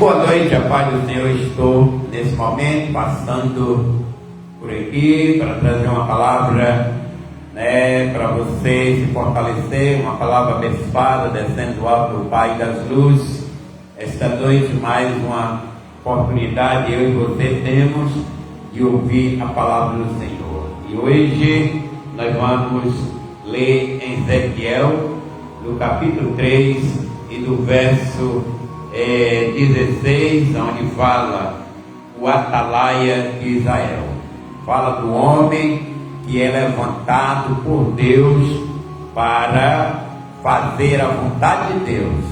Boa noite, a paz do Senhor. Estou nesse momento passando por aqui para trazer uma palavra, para você se fortalecer, uma palavra abençoada descendo do alto do Pai das Luzes. Esta noite, mais uma oportunidade eu e você temos de ouvir a palavra do Senhor. E hoje nós vamos ler em Ezequiel, no capítulo 3 e do verso 16, onde fala o atalaia de Israel. Fala do homem que é levantado por Deus para fazer a vontade de Deus.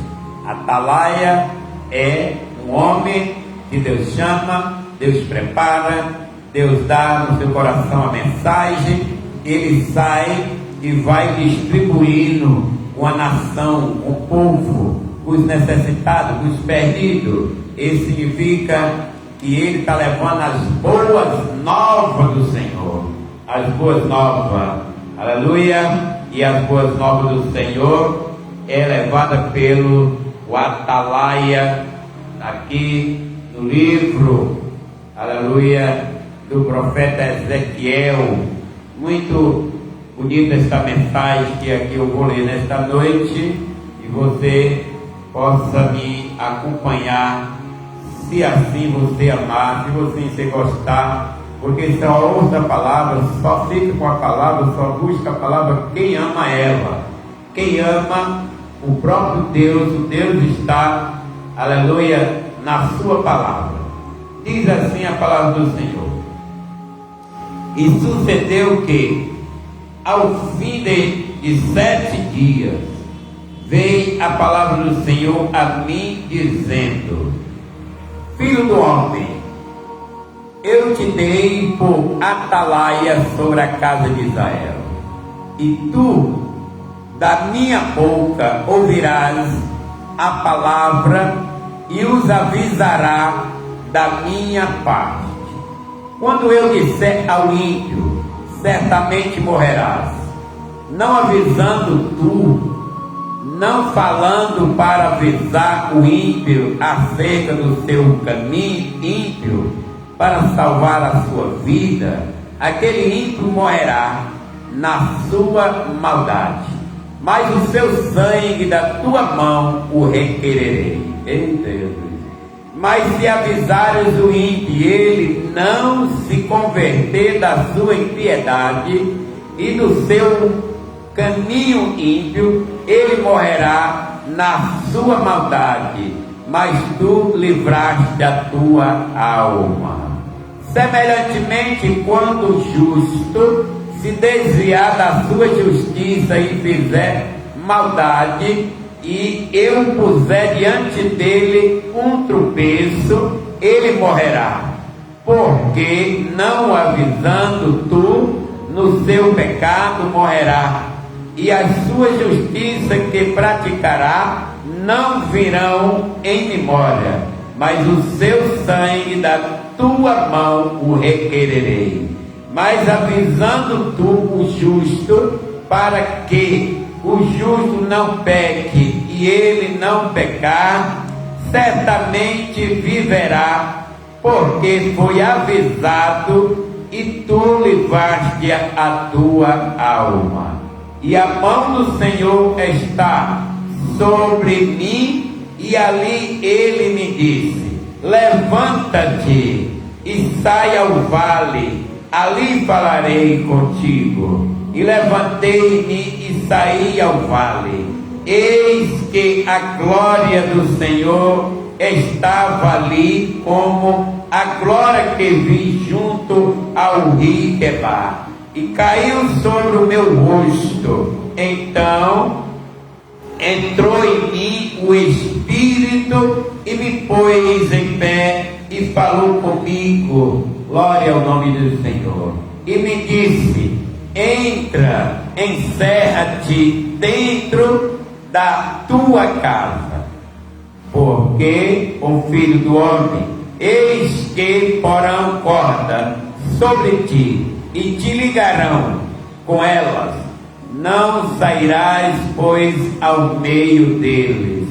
Atalaia é um homem que Deus chama, Deus prepara, Deus dá no seu coração a mensagem, ele sai e vai distribuindo com a nação, com o povo, os necessitados, os perdidos. Isso significa que ele está levando as boas novas do Senhor, as boas novas, aleluia. E as boas novas do Senhor é levada pelo atalaia, aqui no livro, aleluia, do profeta Ezequiel. Muito bonita esta mensagem que aqui eu vou ler nesta noite, e você possa me acompanhar, se assim você amar, se você gostar, porque só ouve a palavra, só fica com a palavra, só busca a palavra quem ama ela, quem ama o próprio Deus. O Deus está, aleluia, na sua palavra. Diz assim a palavra do Senhor: e sucedeu que ao fim de 7 dias veio a palavra do Senhor a mim, dizendo: filho do homem, eu te dei por atalaia sobre a casa de Israel, e tu da minha boca ouvirás a palavra e os avisará da minha parte. Quando eu disser ao ímpio, certamente morrerás, não avisando tu, não falando para avisar o ímpio acerca do seu caminho ímpio, para salvar a sua vida, aquele ímpio morrerá na sua maldade, mas o seu sangue da tua mão o requererei. Eita Jesus! Mas se avisares o ímpio e ele não se converter da sua impiedade e do seu caminho ímpio, ele morrerá na sua maldade, mas tu livraste a tua alma. Semelhantemente, quando o justo se desviar da sua justiça e fizer maldade, e eu puser diante dele um tropeço, ele morrerá, porque não avisando tu, no seu pecado morrerá, e a sua justiça que praticará não virão em memória, mas o seu sangue da tua mão o requererei. Mas avisando tu o justo, para que o justo não peque e ele não pecar, certamente viverá, porque foi avisado e tu livraste a tua alma. E a mão do Senhor está sobre mim, e ali ele me disse: levanta-te e sai ao vale, ali falarei contigo. E levantei-me e saí ao vale. Eis que a glória do Senhor estava ali, como a glória que vi junto ao rio Quebar, e caiu sobre o meu rosto. Então entrou em mim o Espírito e me pôs em pé e falou comigo, glória ao nome do Senhor, e me disse: entra, encerra-te dentro da tua casa, porque, o filho do homem, eis que porão corda sobre ti e te ligarão com elas, não sairás, pois, ao meio deles,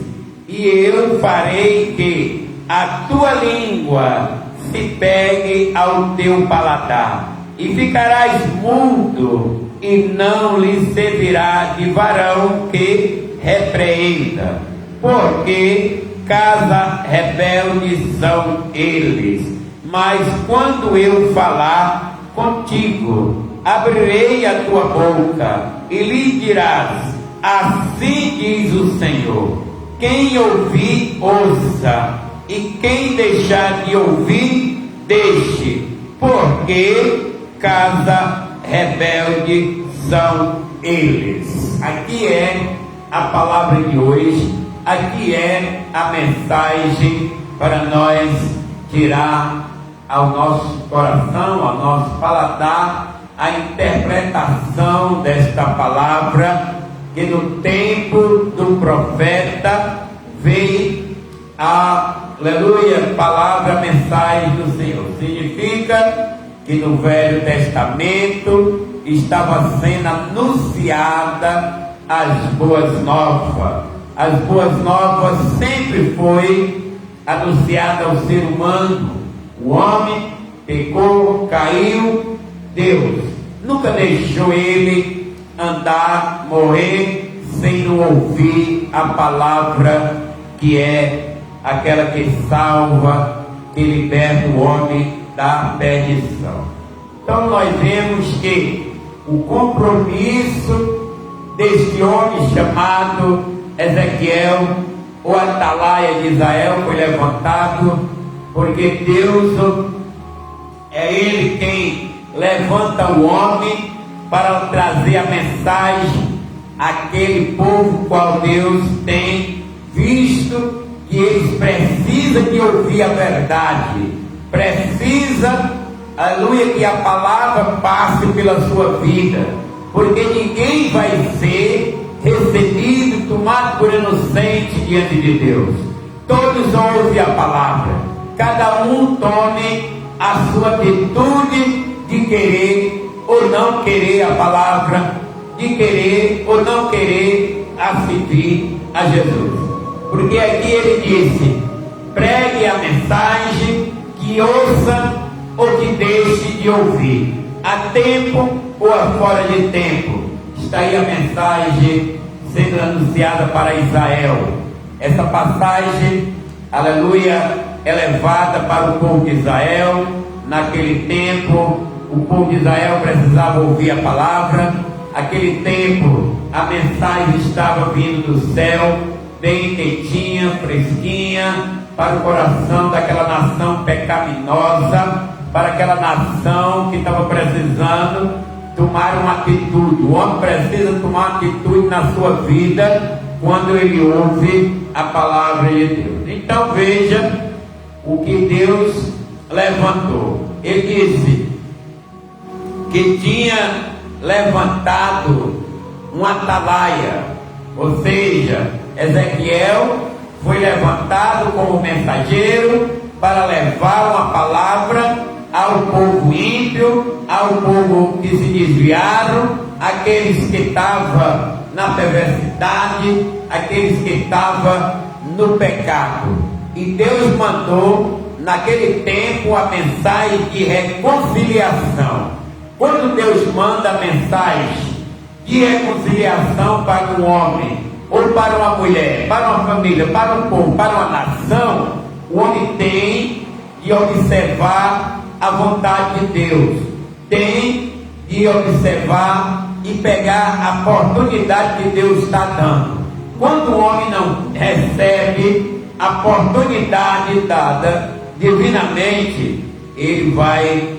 e eu farei que a tua língua se pegue ao teu paladar, e ficarás mudo, e não lhe servirá de varão que repreenda, porque casa rebelde são eles. Mas quando eu falar contigo, abrirei a tua boca, e lhe dirás: assim diz o Senhor. Quem ouvir, ouça, e quem deixar de ouvir, deixe, porque casa rebelde são eles. Aqui é a palavra de hoje, aqui é a mensagem para nós tirar ao nosso coração, ao nosso paladar, a interpretação desta palavra, que no tempo do profeta veio a, aleluia, palavra, mensagem do Senhor. Significa que no Velho Testamento estava sendo anunciada as boas novas. As boas novas sempre foi anunciada ao ser humano. O homem pecou, caiu, Deus nunca deixou ele andar, morrer, sem não ouvir a palavra, que é aquela que salva, que liberta o homem da perdição. Então nós vemos que o compromisso deste homem chamado Ezequiel, o atalaia de Israel, foi levantado, porque Deus é Ele quem levanta o homem para trazer a mensagem àquele povo qual Deus tem visto que eles precisam de ouvir a verdade, precisa, aleluia, que a palavra passe pela sua vida, porque ninguém vai ser recebido, tomado por inocente diante de Deus. Todos ouvem a palavra, cada um tome a sua atitude de querer ou não querer a palavra, de querer ou não querer servir a Jesus. Porque aqui ele disse: pregue a mensagem, que ouça ou que deixe de ouvir, a tempo ou a fora de tempo. Está aí a mensagem sendo anunciada para Israel. Essa passagem, aleluia, é levada para o povo de Israel. Naquele tempo, o povo de Israel precisava ouvir a palavra. Aquele tempo, a mensagem estava vindo do céu, bem quentinha, fresquinha, para o coração daquela nação pecaminosa, para aquela nação que estava precisando tomar uma atitude. O homem precisa tomar uma atitude na sua vida quando ele ouve a palavra de Deus. Então veja o que Deus levantou. Ele disse que tinha levantado um atalaia, ou seja, Ezequiel foi levantado como mensageiro para levar uma palavra ao povo ímpio, ao povo que se desviaram, aqueles que estavam na perversidade, aqueles que estavam no pecado. E Deus mandou naquele tempo a mensagem de reconciliação. Quando Deus manda a mensagem de reconciliação para um homem, ou para uma mulher, para uma família, para um povo, para uma nação, o homem tem de observar a vontade de Deus, tem de observar e pegar a oportunidade que Deus está dando. Quando o homem não recebe a oportunidade dada divinamente, ele vai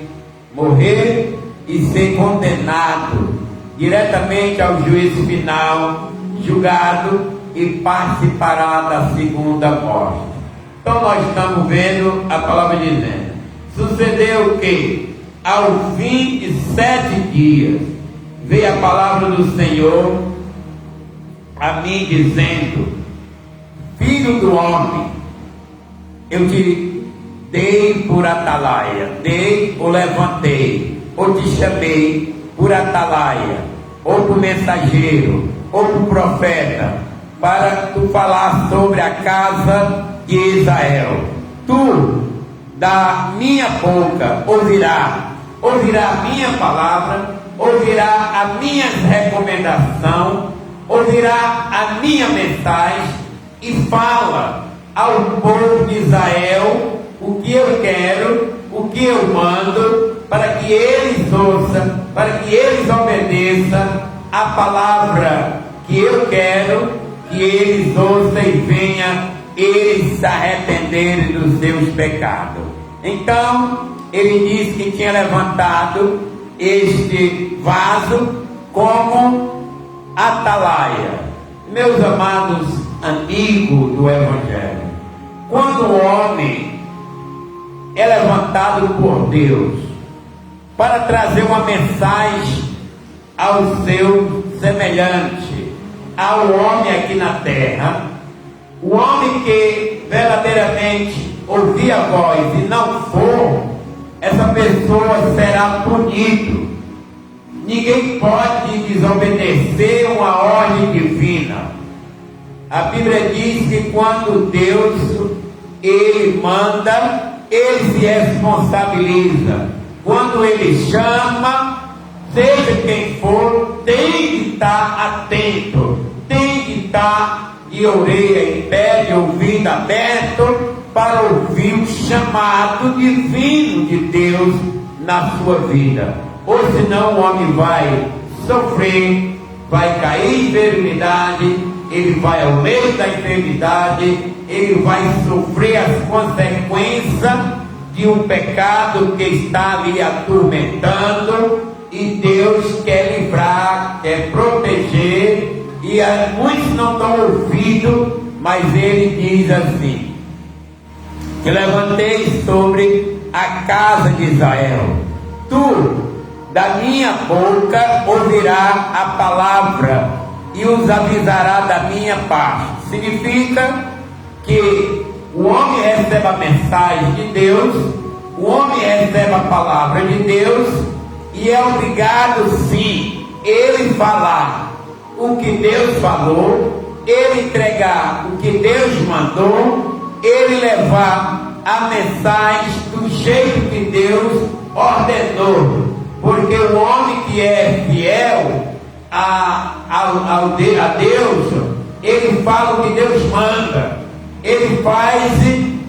morrer e ser condenado diretamente ao juízo final, julgado e participará da segunda morte. Então nós estamos vendo a palavra dizendo: sucedeu que ao fim de 7 dias veio a palavra do Senhor a mim dizendo: filho do homem, eu te dei por atalaia, dei ou levantei, ou te chamei por atalaia, ou por mensageiro, ou por profeta, para tu falar sobre a casa de Israel. tu da minha boca ouvirá a minha palavra, ouvirá a minha recomendação, ouvirá a minha mensagem e fala ao povo de Israel o que eu quero, o que eu mando, para que eles ouçam, para que eles obedeçam a palavra que eu quero, que eles ouçam e venham eles se arrependerem dos seus pecados. Então, ele disse que tinha levantado este vaso como atalaia. Meus amados amigos do Evangelho, quando o homem é levantado por Deus para trazer uma mensagem ao seu semelhante, ao homem aqui na terra, o homem que verdadeiramente ouvir a voz e não for, essa pessoa será punido. Ninguém pode desobedecer uma ordem divina. A Bíblia diz que quando Deus ele manda, ele se responsabiliza. Quando ele chama, seja quem for, tem que estar atento, tem que estar de orelha em pé, de ouvido aberto, para ouvir o chamado divino de Deus na sua vida. Ou senão o homem vai sofrer, vai cair em enfermidade, ele vai ao meio da enfermidade, ele vai sofrer as consequências de um pecado que está lhe atormentando, e Deus quer livrar, quer proteger, e muitos não dão ouvido, mas ele diz assim: que levantei sobre a casa de Israel, tu da minha boca ouvirá a palavra e os avisará da minha parte. Significa que o homem recebe a mensagem de Deus, o homem recebe a palavra de Deus, e é obrigado sim ele falar o que Deus falou, ele entregar o que Deus mandou, ele levar a mensagem do jeito que Deus ordenou. Porque o homem que é fiel a Deus, ele fala o que Deus manda, ele faz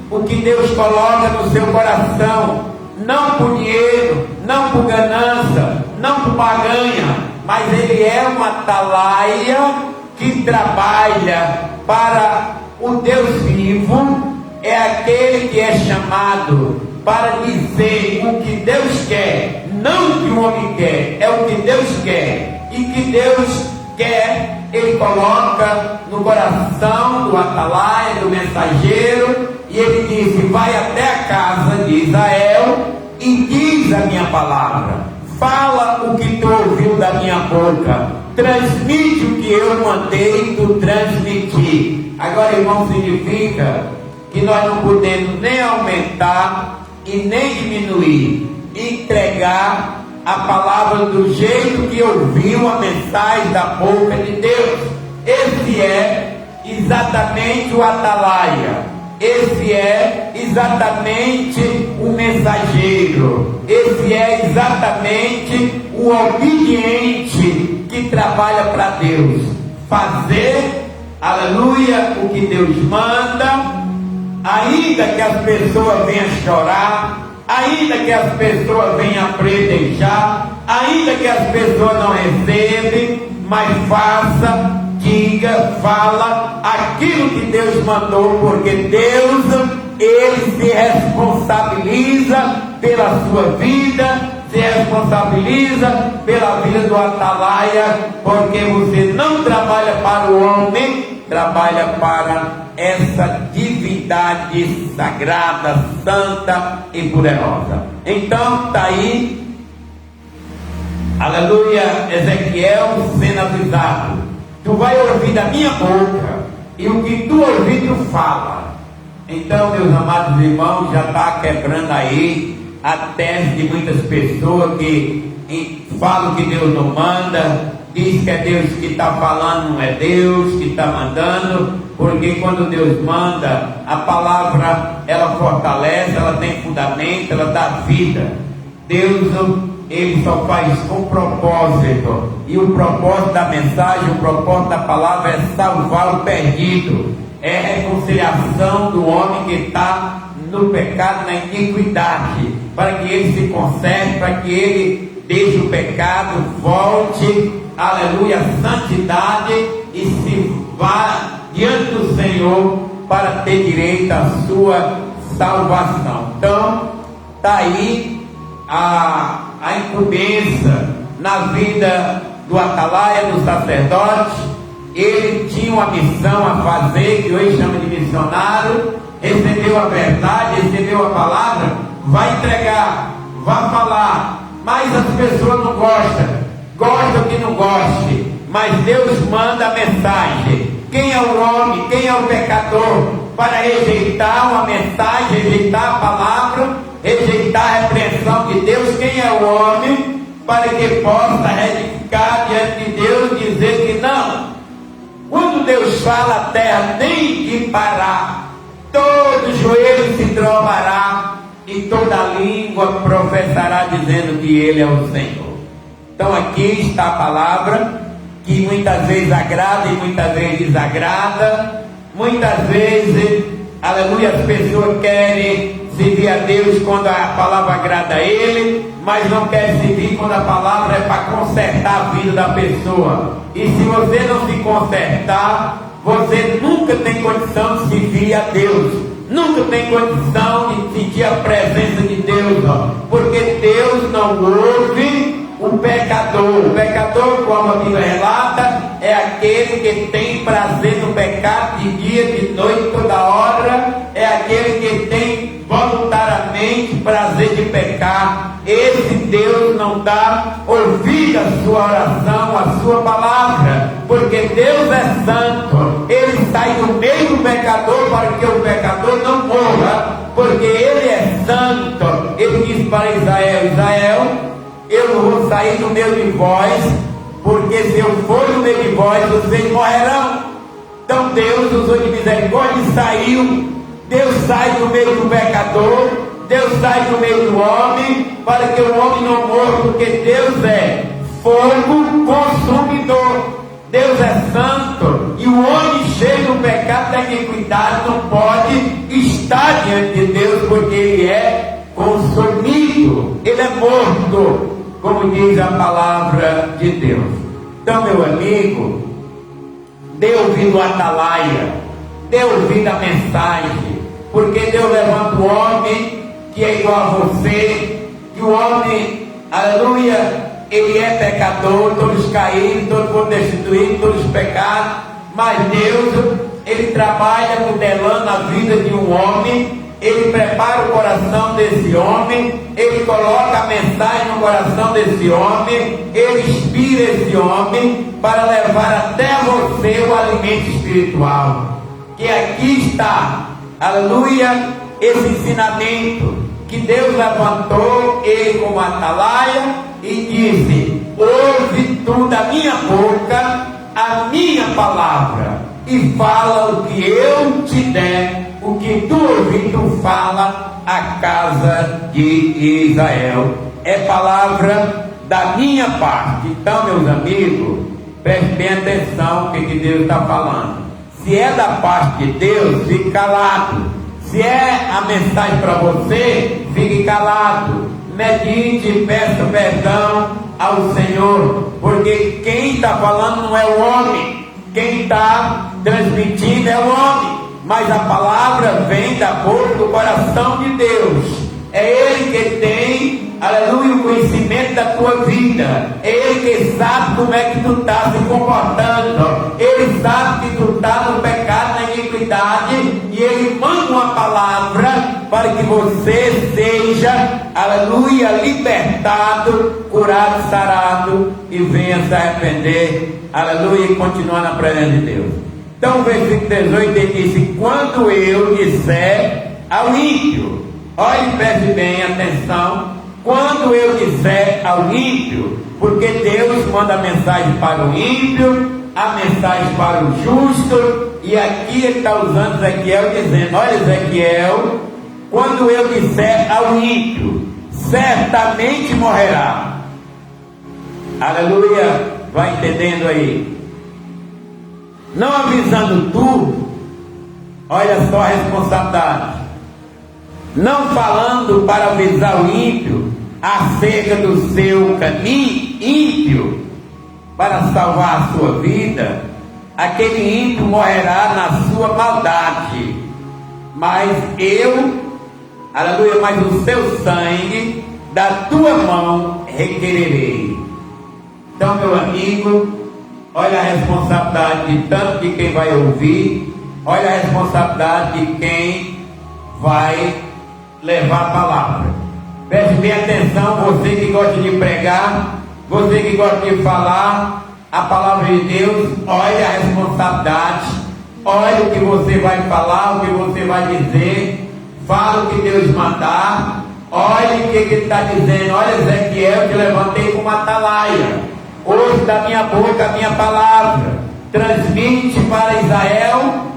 o que Deus coloca no seu coração, não por dinheiro, não por ganância, não por barganha, mas ele é uma atalaia que trabalha para o Deus vivo, é aquele que é chamado para dizer o que Deus quer, não o que o homem quer, é o que Deus quer, e que Deus quer, ele coloca no coração do atalaia, do mensageiro, e ele disse: vai até a casa de Israel e diz a minha palavra, fala o que tu ouviu da minha boca, transmite o que eu mandei tu transmitir. Agora, irmão, significa que nós não podemos nem aumentar e nem diminuir, entregar a palavra do jeito que ouviu a mensagem da boca de Deus. Esse é exatamente o atalaia, esse é exatamente o mensageiro, esse é exatamente o obediente que trabalha para Deus, fazer, aleluia, o que Deus manda, ainda que as pessoas venham chorar, ainda que as pessoas venham pretejar, ainda que as pessoas não recebem, mas faça, diga, fala aquilo que Deus mandou, porque Deus, ele se responsabiliza pela sua vida, se responsabiliza pela vida do atalaia, porque você não trabalha para o homem, trabalha para essa divindade sagrada, santa e poderosa. Então está aí, aleluia, Ezequiel sendo avisado: tu vai ouvir da minha boca, e o que tu ouvir tu fala. Então, meus amados irmãos, já está quebrando aí a tese de muitas pessoas que falam que Deus não manda, diz que é Deus que está falando, não é Deus que está mandando, porque quando Deus manda, a palavra ela fortalece, ela tem fundamento, ela dá vida. Deus, Ele só faz um propósito, e o propósito da mensagem, o propósito da palavra é salvar o perdido, é a reconciliação do homem que está no pecado, na iniquidade, para que ele se conserte, para que ele deixe o pecado, volte, aleluia, à santidade e se vá diante do Senhor para ter direito à sua salvação. Então, está aí a incumbência na vida do atalaia, do sacerdote. Ele tinha uma missão a fazer, que hoje chama de missionário. Recebeu a verdade, recebeu a palavra, vai entregar, vai falar, mas as pessoas não gostam que não goste, mas Deus manda a mensagem. Quem é o homem, quem é o pecador para rejeitar uma mensagem, rejeitar a palavra, rejeitar a repreensão de Deus? Quem é o homem para que possa retificar diante de Deus e dizer que não? Quando Deus fala, a terra tem que parar, todo joelho se dobrará e toda língua professará dizendo que Ele é o Senhor. Então aqui está a palavra que muitas vezes agrada e muitas vezes desagrada. Muitas vezes, aleluia, as pessoas querem servir a Deus quando a palavra agrada a Ele, mas não quer servir quando a palavra é para consertar a vida da pessoa. E se você não se consertar, você nunca tem condição de servir a Deus, nunca tem condição de sentir a presença de Deus, porque Deus não ouve o pecador. O pecador, como a Bíblia relata, é aquele que tem prazer no pecado de dia, de noite, toda hora. É aquele que tem voluntariamente prazer de pecar. Esse Deus não dá ouvido à sua oração, à sua palavra, porque Deus é santo. Ele sai do meio do pecador para que o pecador não morra, porque Ele é santo. Ele diz para Israel: Israel, eu não vou sair do meio de vós, porque se eu for no meio de vós, vocês morrerão. Então Deus usou de misericórdia e saiu. Deus sai do meio do pecador, Deus sai do meio do homem, para que o homem não morra, porque Deus é fogo consumidor. Deus é santo, e o homem cheio do pecado da iniquidade não pode estar diante de Deus, porque ele é consumido, ele é morto, como diz a palavra de Deus. Então, meu amigo, dê ouvido à atalaia, dê ouvido à mensagem, porque Deus levanta o homem que é igual a você, que o homem, aleluia, ele é pecador, todos caíram, todos foram destituídos, todos pecaram, mas Deus, Ele trabalha modelando a vida de um homem, Ele prepara o coração desse homem, Ele coloca a mensagem no coração desse homem, Ele inspira esse homem para levar até você o alimento espiritual, que aqui está, aleluia, esse ensinamento, que Deus levantou ele como atalaia, e disse: ouve tu da minha boca a minha palavra, e fala o que eu te der, o que tu ouvir, tu fala à casa de Israel. É palavra da minha parte. Então, meus amigos, prestem bem atenção o que Deus está falando. Se é da parte de Deus, fique calado. Se é a mensagem para você, fique calado. Medite, peça perdão ao Senhor, porque quem está falando não é o homem, quem está transmitindo é o homem, mas a palavra vem da boca do coração de Deus. É Ele que tem, aleluia, o conhecimento da tua vida. É Ele que sabe como é que tu está se comportando. Ele sabe que tu está no pecado, na iniquidade, e Ele manda uma palavra para que você seja, aleluia, libertado, curado, sarado, e venha se arrepender, aleluia, e continuar na presença de Deus. Então o versículo 18 ele disse: quando eu disser ao ímpio, olhe, preste bem atenção, quando eu disser ao ímpio, porque Deus manda a mensagem para o ímpio, a mensagem para o justo, e aqui ele está usando Ezequiel dizendo: olha, Ezequiel, quando eu disser ao ímpio, certamente morrerá. Aleluia, vai entendendo aí? Não avisando tu, olha só a responsabilidade. Não falando para avisar o ímpio acerca do seu caminho ímpio para salvar a sua vida, aquele ímpio morrerá na sua maldade, mas aleluia, mas o seu sangue da tua mão requererei. Então, meu amigo, olha a responsabilidade tanto de quem vai ouvir, olha a responsabilidade de quem vai levar a palavra. Preste bem atenção, você que gosta de pregar, você que gosta de falar a palavra de Deus, olha a responsabilidade, olha o que você vai falar, o que você vai dizer, fala o que Deus mandar, olha o que ele está dizendo. Olha, Ezequiel, te levantei como atalaia, hoje da minha boca a minha palavra, transmite para Israel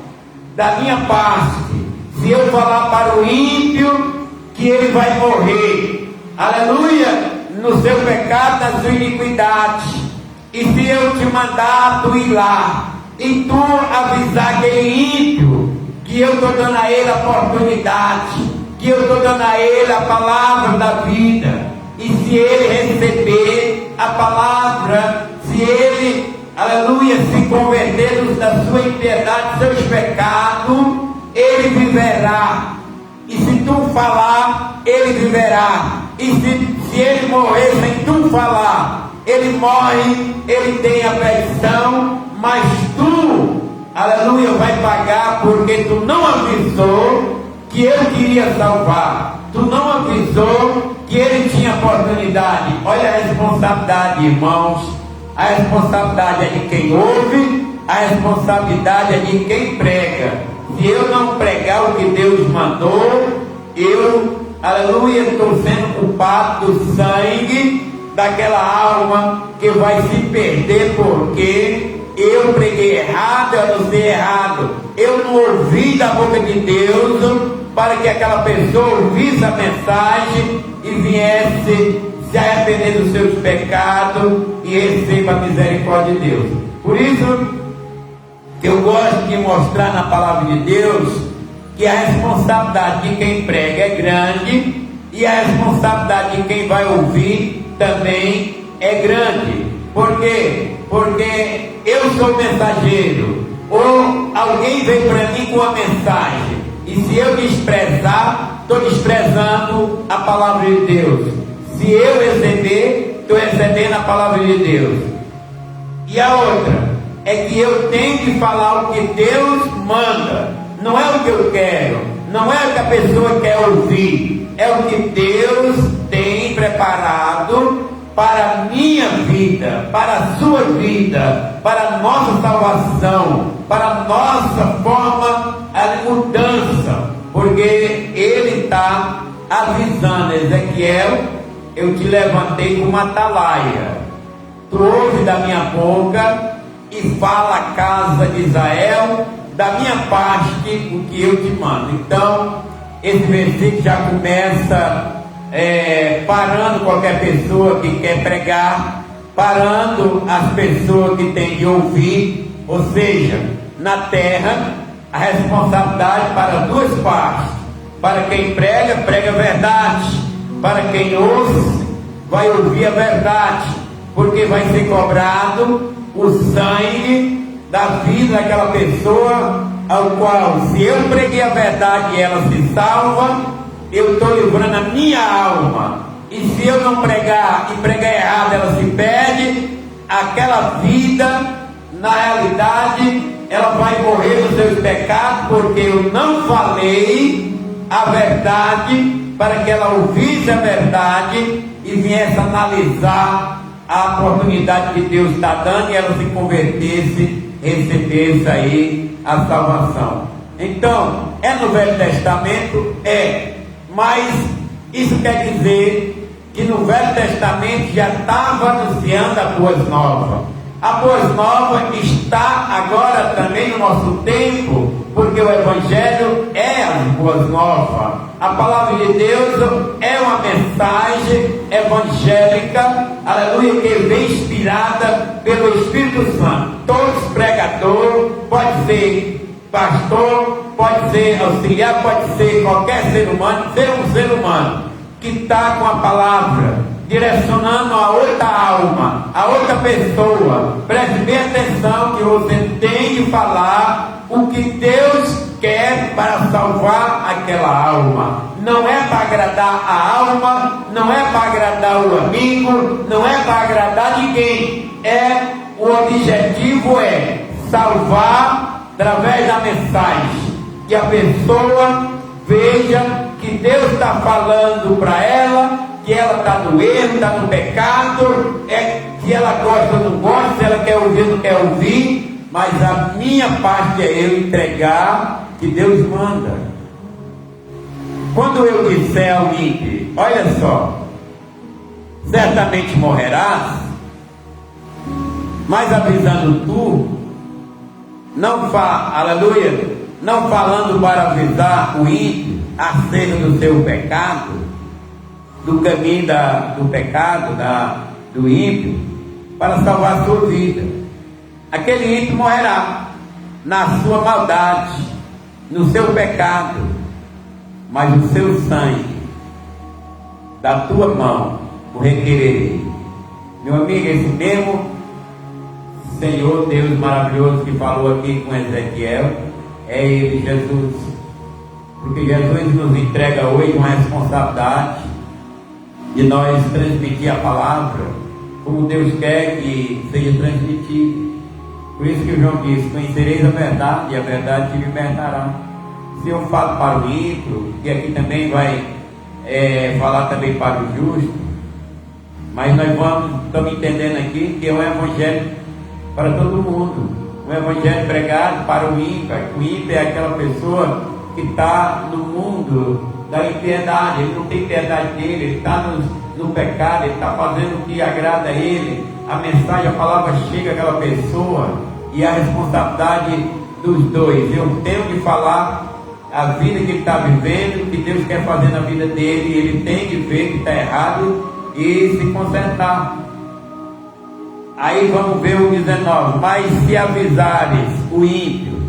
da minha parte. Se eu falar para o ímpio que ele vai morrer, aleluia, no seu pecado, na sua iniquidade, e se eu te mandar tu ir lá e tu avisar aquele ímpio que eu estou dando a ele a oportunidade, que eu estou dando a ele a palavra da vida, e se ele receber a palavra, se ele, aleluia, se converter da sua impiedade, dos seus pecados, ele viverá. E se tu falar, ele viverá. E se ele morrer sem tu falar, ele morre, ele tem a perdição, mas tu, aleluia, vai pagar, porque tu não avisou que eu queria salvar, tu não avisou que ele tinha oportunidade. Olha a responsabilidade, irmãos, a responsabilidade é de quem ouve, a responsabilidade é de quem prega. Se eu não pregar o que Deus mandou, eu, aleluia, estou sendo culpado do sangue daquela alma que vai se perder, porque eu preguei errado, eu anunciei errado, eu não ouvi da boca de Deus para que aquela pessoa ouvisse a mensagem e viesse se arrepender dos seus pecados e receba a misericórdia de Deus. Por isso que eu gosto de mostrar na palavra de Deus que a responsabilidade de quem prega é grande e a responsabilidade de quem vai ouvir também é grande. Por quê? Porque eu sou mensageiro, ou alguém veio para mim com a mensagem, e se eu desprezar, estou desprezando a palavra de Deus. Se eu receber, estou recebendo a palavra de Deus. E a outra é que eu tenho que falar o que Deus manda, não é o que eu quero, não é o que a pessoa quer ouvir, é o que Deus tem preparado para a minha vida, para a sua vida, para a nossa salvação, para a nossa forma de mudança, porque Ele está avisando: Ezequiel, eu te levantei como atalaia, tu ouve da minha boca e fala à casa de Israel da minha parte o que eu te mando. Então, esse versículo já começa parando qualquer pessoa que quer pregar, parando as pessoas que têm de ouvir. Ou seja, na terra, a responsabilidade para duas partes: para quem prega, prega a verdade; para quem ouve, vai ouvir a verdade, porque vai ser cobrado o sangue da vida daquela pessoa, ao qual, se eu preguei a verdade e ela se salva, eu estou livrando a minha alma. E se eu não pregar e pregar errado, ela se perde. Aquela vida, na realidade, ela vai morrer nos seus pecados, porque eu não falei a verdade para que ela ouvisse a verdade e viesse analisar a oportunidade que Deus está dando e ela se convertesse, recebesse aí a salvação. Então, é no Velho Testamento? É, mas isso quer dizer que no Velho Testamento já estava anunciando a Boas Novas. A Boas Novas está agora também no nosso tempo, porque o Evangelho é as Boas Novas. A palavra de Deus é uma mensagem evangélica, aleluia, que vem inspirada pelo Espírito Santo. Todo pregador, pode ser pastor, pode ser auxiliar, pode ser qualquer ser humano, ser um ser humano que está com a palavra direcionando a outra alma, a outra pessoa. Preste bem atenção que você tem que falar o que Deus quer para salvar aquela alma. Não é para agradar a alma, não é para agradar o amigo, não é para agradar ninguém. O objetivo é salvar através da mensagem, que a pessoa veja que Deus está falando para ela, que ela está no erro, está no pecado, se ela gosta ou não gosta, se ela quer ouvir ou não quer ouvir, mas a minha parte é eu entregar que Deus manda. Quando eu disser ao ímpio, olha só, certamente morrerás, mas avisando tu, aleluia, não falando para avisar o ímpio acerca do seu pecado, do caminho do pecado, do ímpio, para salvar a sua vida. Aquele ímpio morrerá na sua maldade, no seu pecado, mas o seu sangue da tua mão o requererei. Meu amigo, esse mesmo Senhor Deus maravilhoso que falou aqui com Ezequiel, é Ele, Jesus. Porque Jesus nos entrega hoje uma responsabilidade de nós transmitir a palavra como Deus quer que seja transmitida. Por isso que o João disse: conhecereis a verdade, e a verdade te libertará. Se eu falo para o ímpio, que aqui também vai falar também para o justo, mas nós estamos entendendo aqui que é um evangelho para todo mundo, um evangelho pregado para o ímpio. O ímpio é aquela pessoa que está no mundo da impiedade, ele não tem piedade dele, ele está no pecado, ele está fazendo o que agrada a ele. A mensagem, a palavra chega àquela pessoa, e a responsabilidade dos dois. Eu tenho que falar a vida que ele está vivendo, o que Deus quer fazer na vida dele, ele tem que ver que está errado e se consertar. Aí vamos ver o 19: mas se avisares o ímpio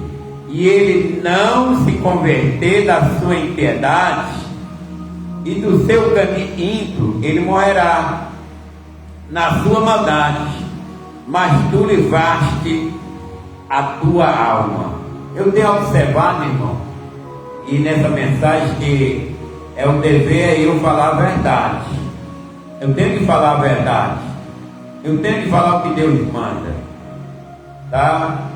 e ele não se converter da sua impiedade e do seu caminho ímpio, ele morrerá na sua maldade, mas tu livraste a tua alma. Eu tenho observado, irmão, e nessa mensagem, que é um dever eu falar a verdade. Eu tenho que falar a verdade. Eu tenho que falar o que Deus manda, tá?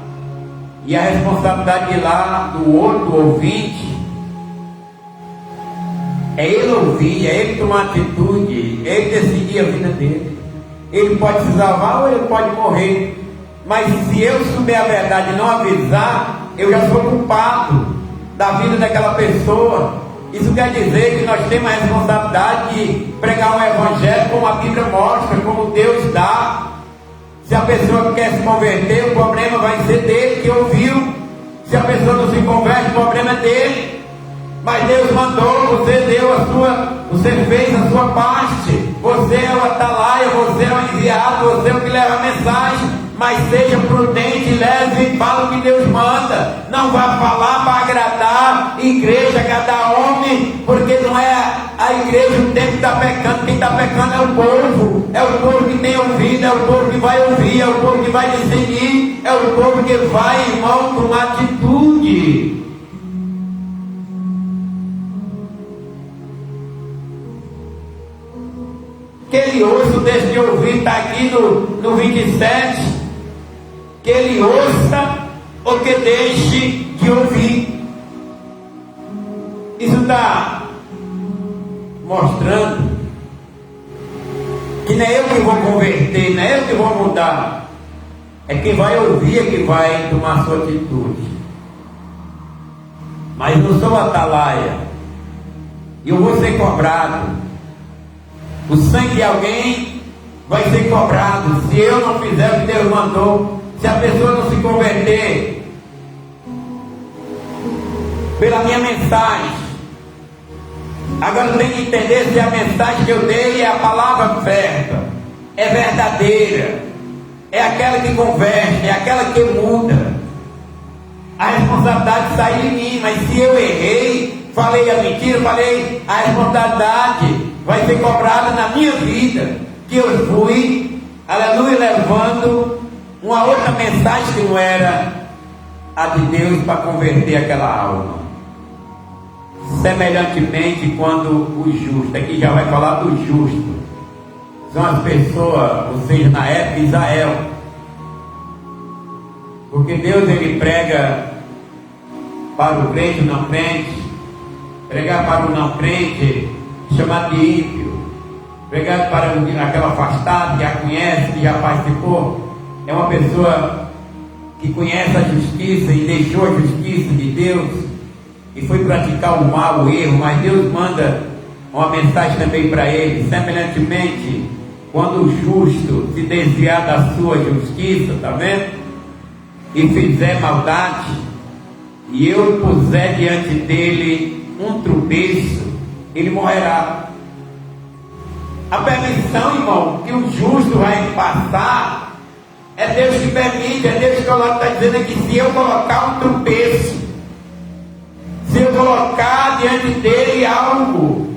E a responsabilidade de lá do outro ouvinte é ele ouvir, é ele tomar atitude, é ele decidir a vida dele. Ele pode se salvar ou ele pode morrer. Mas se eu souber a verdade e não avisar, eu já sou culpado da vida daquela pessoa. Isso quer dizer que nós temos a responsabilidade de pregar um evangelho como a Bíblia mostra, como Deus dá. Se a pessoa quer se converter, o problema vai ser dele que ouviu. Se a pessoa não se converte, o problema é dele. Mas Deus mandou, você fez a sua parte. Você é o atalaia, você é o enviado, você é o que leva a mensagem. Mas seja prudente, leve e fala o que Deus manda. Não vá falar para agradar igreja, agradar homem, porque não é a igreja o tempo que está pecando. Quem está pecando é o povo. É o povo que tem ouvido, é o povo que vai ouvir, é o povo que vai decidir, é o povo que vai, irmão, com atitude. Que ele ouça, deixe de ouvir, está aqui no 27. Que ele ouça ou que deixe de ouvir. Isso está mostrando que não é eu que vou converter, não é eu que vou mudar. É quem vai ouvir, é que vai tomar sua atitude. Mas não sou atalaia, e eu vou ser cobrado. O sangue de alguém vai ser cobrado se eu não fizer o que Deus mandou. Se a pessoa não se converter pela minha mensagem, Agora eu tenho que entender se a mensagem que eu dei é a palavra certa, é verdadeira, é aquela que converte, é aquela que muda. A responsabilidade saiu de mim, mas se eu errei, falei a mentira, a responsabilidade vai ser cobrada na minha vida, que eu fui, aleluia, levando uma outra mensagem que não era a de Deus para converter aquela alma. Semelhantemente, quando o justo, aqui já vai falar do justo, são as pessoas, ou seja, na época de Israel, porque Deus ele prega para o crente e não crente, pregar para o não crente, chamado de ímpio, pregar para aquele afastado que já conhece, que já participou, é uma pessoa que conhece a justiça e deixou a justiça de Deus e foi praticar o mal, o erro, mas Deus manda uma mensagem também para ele. Semelhantemente, quando o justo se desviar da sua justiça, está vendo? E fizer maldade, e eu puser diante dele um tropeço, ele morrerá. A permissão, irmão, que o justo vai passar, é Deus que permite, é Deus que está dizendo aqui, se eu colocar um tropeço, se eu colocar diante dele algo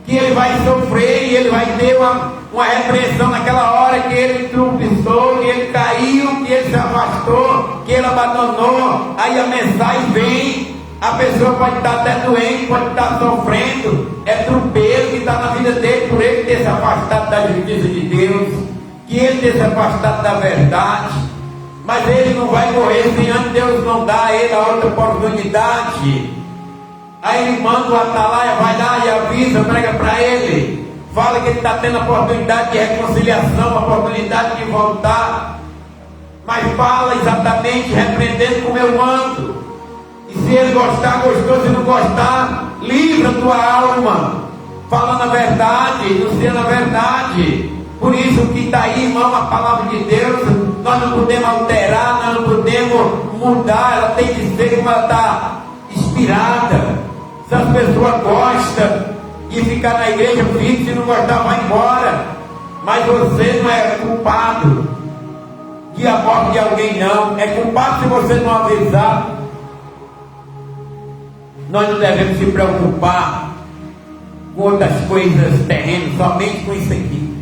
que ele vai sofrer, e ele vai ter uma repreensão naquela hora que ele tropeçou, que ele caiu, que ele se afastou, que ele abandonou, aí a mensagem vem, a pessoa pode estar até doente, pode estar sofrendo, é tropeço que está na vida dele, por ele ter se afastado da justiça de Deus, que ele ter se afastado da verdade, mas ele não vai morrer sem antes Deus não dar a ele a outra oportunidade. Aí ele manda o atalaia, vai lá e avisa, prega para ele, fala que ele está tendo a oportunidade de reconciliação, a oportunidade de voltar, mas fala exatamente repreendendo como eu mando. E se ele gostar, gostou, se não gostar, livra tua alma, falando a verdade, anunciando a verdade. Por isso que está aí, irmão, a palavra de Deus, nós não podemos alterar, nós não podemos mudar, ela tem que ser como ela está inspirada. Se as pessoas gostam de ficar na igreja, fica, se não gostar, vai embora. Mas você não é culpado de a morte de alguém, não. É culpado se você não avisar. Nós não devemos se preocupar com outras coisas terrenas, somente com isso aqui.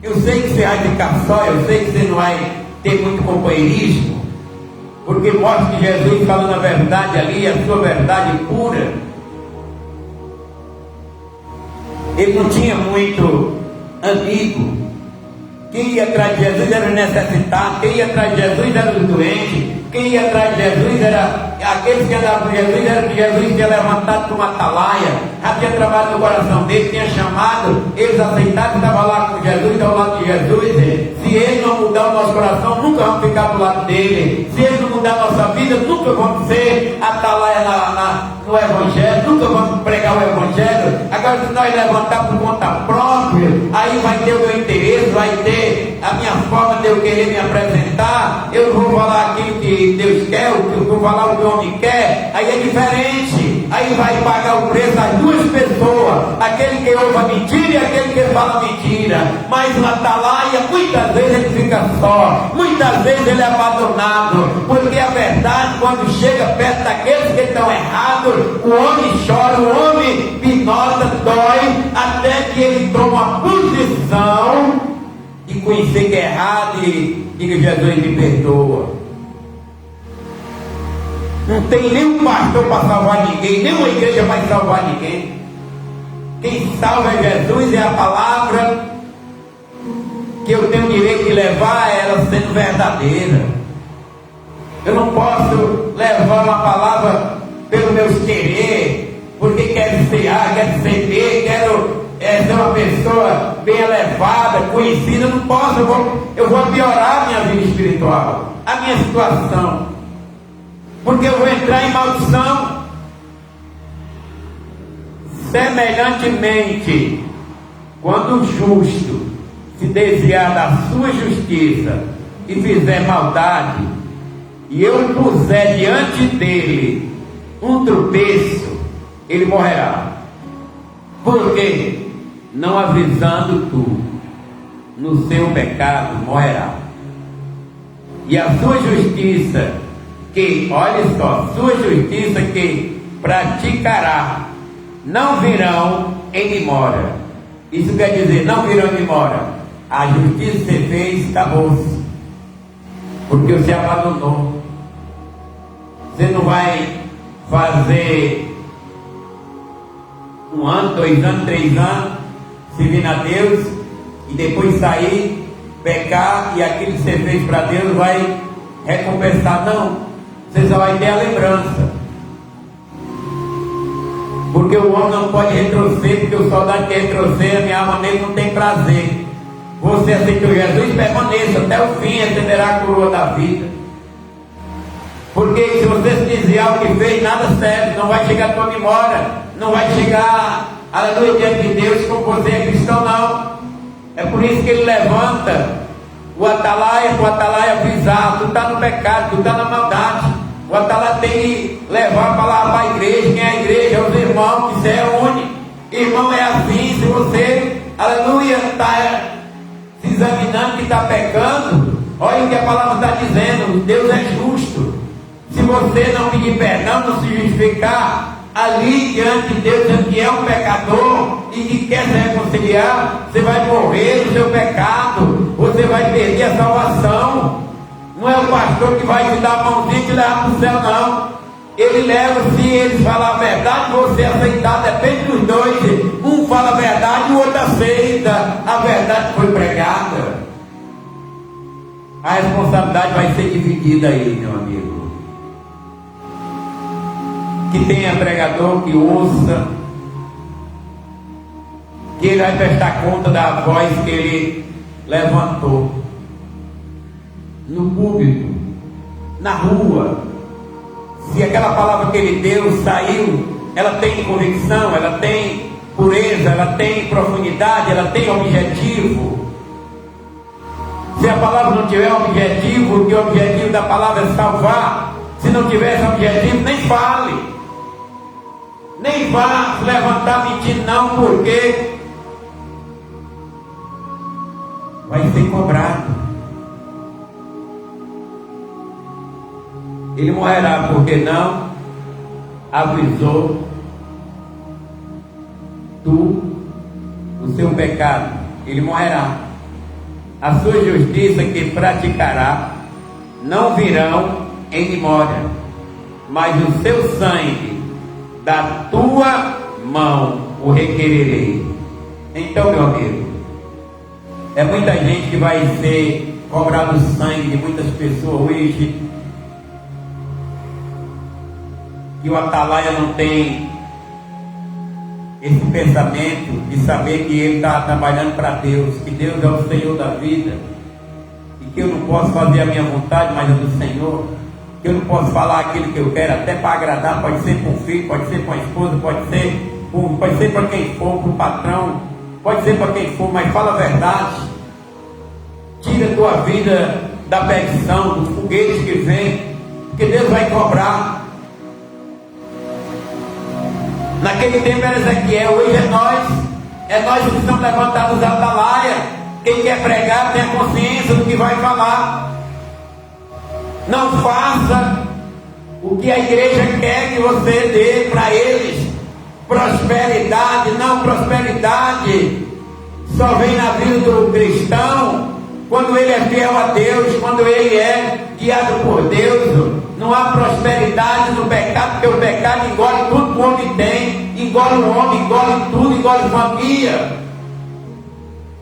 Eu sei que você vai ficar só, eu sei que você não vai ter muito companheirismo, porque mostra que Jesus falando a verdade ali, a sua verdade pura. Ele não tinha muito amigo. Quem ia atrás de Jesus era o necessitado, quem ia atrás de Jesus era os doentes, quem ia atrás de Jesus era aqueles que andavam com Jesus, era que Jesus tinha levantado com uma atalaia, já tinha trabalhado no coração dele, tinha chamado, eles aceitaram, estavam lá com Jesus, ao lado de Jesus. Se ele não mudar o nosso coração, nunca vamos ficar do lado dele. Se ele não mudar a nossa vida, nunca vamos ser atalaia no Evangelho, nunca vamos pregar o Evangelho. Agora, se nós levantar por conta própria, aí vai ter o meu interesse, vai ter a minha forma de eu querer me apresentar. Eu não vou falar aquilo que Deus quer, eu vou falar o que o homem quer. Aí é diferente, aí vai pagar o preço das duas pessoas, aquele que ouve a mentira e aquele que fala mentira. Mas na atalaia, muitas vezes ele fica só, muitas vezes ele é abandonado, porque a verdade, quando chega perto daqueles que estão errados, o homem chora, o homem pinota, dói, até que ele toma uma posição de conhecer que é errado e diga: Jesus me perdoa. Não tem nenhum pastor para salvar ninguém, nenhuma igreja vai salvar ninguém. Quem salva é Jesus, é a palavra que eu tenho o direito de levar, ela sendo verdadeira. Eu não posso levar uma palavra pelos meus querer, porque quero ser A, quero ser B, quero ser uma pessoa bem elevada, conhecida. Eu não posso, eu vou piorar a minha vida espiritual, a minha situação, porque eu vou entrar em maldição. Semelhantemente, quando o justo se desviar da sua justiça e fizer maldade, e eu puser diante dele um tropeço, ele morrerá. Por quê? Não avisando tu, no seu pecado morrerá. E a sua justiça, que, olha só, sua justiça que praticará, não virão em demora. Isso quer dizer, não virão em demora. A justiça que você fez, acabou-se. Porque você abandonou. Você não vai fazer 1 ano, 2 anos, 3 anos, servindo a Deus, e depois sair, pecar, e aquilo que você fez para Deus vai recompensar. Não, você só vai ter a lembrança. Porque o homem não pode retroceder, porque o soldado que retroceder, a minha alma nele não tem prazer. Você aceitou Jesus, permaneça até o fim, receberá a coroa da vida. Porque se você se desviar o que fez, nada serve, não vai chegar a tua memória, não vai chegar, aleluia, diante de Deus, como você é cristão, não. É por isso que ele levanta o atalaia, para o atalaia avisar: tu está no pecado, tu está na maldade. O atalaia tem que levar a palavra para a igreja. Quem é a igreja? É os irmãos que se reúnem. Irmão, é assim. Se você, aleluia, está se examinando que está pecando, olha o que a palavra está dizendo: Deus é justo. Se você não pedir perdão, não se justificar ali diante de Deus, dizendo que é um pecador e que quer se reconciliar, você vai morrer no seu pecado, você vai perder a salvação. Não é o pastor que vai te dar a mãozinha e te levar para o céu, não. Ele leva, se eles falar a verdade, você aceitar, depende dos dois. Um fala a verdade, o outro aceita a verdade que foi pregada. A responsabilidade vai ser dividida aí, meu amigo. Que tenha pregador que ouça, que ele vai prestar conta da voz que ele levantou no público, na rua. Se aquela palavra que ele deu saiu, ela tem convicção, ela tem pureza, ela tem profundidade, ela tem objetivo. Se a palavra não tiver objetivo, que o objetivo da palavra é salvar, se não tiver esse objetivo, nem fale. Nem vá se levantar mentindo, não, porque vai ser cobrado. Ele morrerá porque não avisou tu o seu pecado. Ele morrerá. A sua justiça que praticará não virão em memória, mas o seu sangue da tua mão o requererei. Então, meu amigo, é muita gente que vai ser cobrado o sangue de muitas pessoas hoje, que o atalaia não tem esse pensamento de saber que ele está trabalhando para Deus, que Deus é o Senhor da vida, e que eu não posso fazer a minha vontade, mas a do Senhor. Eu não posso falar aquilo que eu quero, até para agradar, pode ser para um filho, pode ser para uma esposa, pode ser para quem for, para o patrão, pode ser para quem for, mas fala a verdade. Tira a tua vida da perdição, dos foguetes que vem, porque Deus vai cobrar. Naquele tempo era Ezequiel, hoje é nós que estamos levantados da atalaia. Quem quer pregar tem a consciência do que vai falar. Não faça o que a igreja quer que você dê para eles. Prosperidade, não, prosperidade só vem na vida do cristão quando ele é fiel a Deus, quando ele é guiado por Deus. Não há prosperidade no pecado, porque o pecado engole tudo que o homem tem, engole o homem, engole tudo, engole família.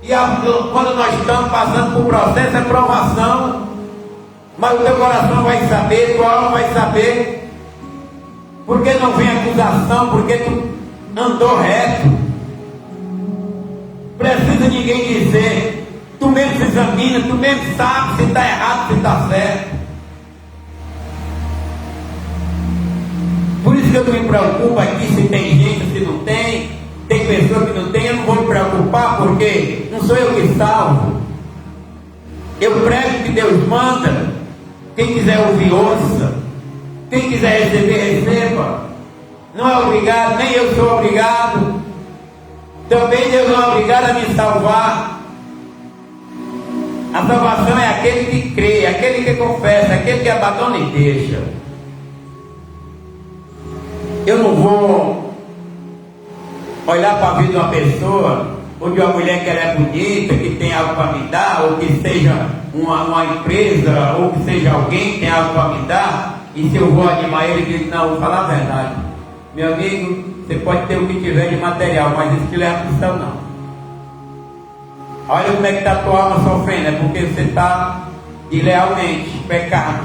E quando nós estamos passando por processo, é provação. Mas o teu coração vai saber, tua alma vai saber. Porque não vem acusação, porque tu andou reto. Precisa ninguém dizer. Tu mesmo se examina, tu mesmo sabe se está errado, se está certo. Por isso que eu não me preocupo aqui se tem gente, se não tem. Tem pessoa que não tem, eu não vou me preocupar, porque não sou eu que salvo. Eu prego o que Deus manda. Quem quiser ouvir, ouça. Quem quiser receber, receba. não é obrigado, nem eu sou obrigado. Também Deus não é obrigado a me salvar. A salvação é aquele que crê, aquele que confessa, aquele que abandona e deixa. Eu não vou olhar para a vida de uma pessoa, ou de uma mulher que ela é bonita, que tem algo para me dar, ou que seja uma empresa, ou que seja alguém que tem algo para me dar, e se eu vou animar ele, ele diz, não, vou falar a verdade. Meu amigo, você pode ter o que tiver de material, mas isso que leva a questão não. Olha como é que está a tua alma sofrendo, é porque você está ilealmente, pecado.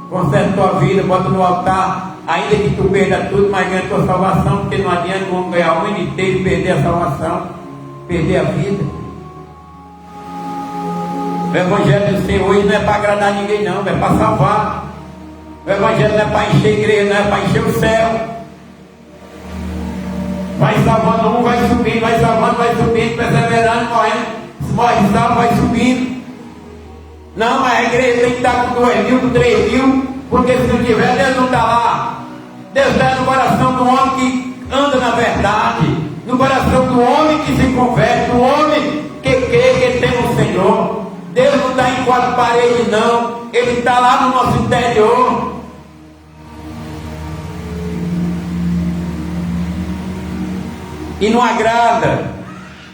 Conserta tua vida, bota no altar, ainda que tu perda tudo, mas ganha a tua salvação, porque não adianta um homem ganhar o mundo inteiro e perder a salvação, perder a vida. O Evangelho do Senhor hoje não é para agradar ninguém não, é para salvar. O Evangelho não é para encher a igreja, não é para encher o céu. Vai salvando um, vai subindo, vai salvando, vai subindo, perseverando, morrendo, se morre salvo, vai subindo. Não, mas a igreja tem que estar com 2.000, com 3.000, porque se não tiver, Deus não está lá. Deus está no coração do homem que anda na verdade, no coração do homem que se converte, do homem que crê que tem o Senhor. Deus não está em 4 paredes não, Ele está lá no nosso interior. E não agrada,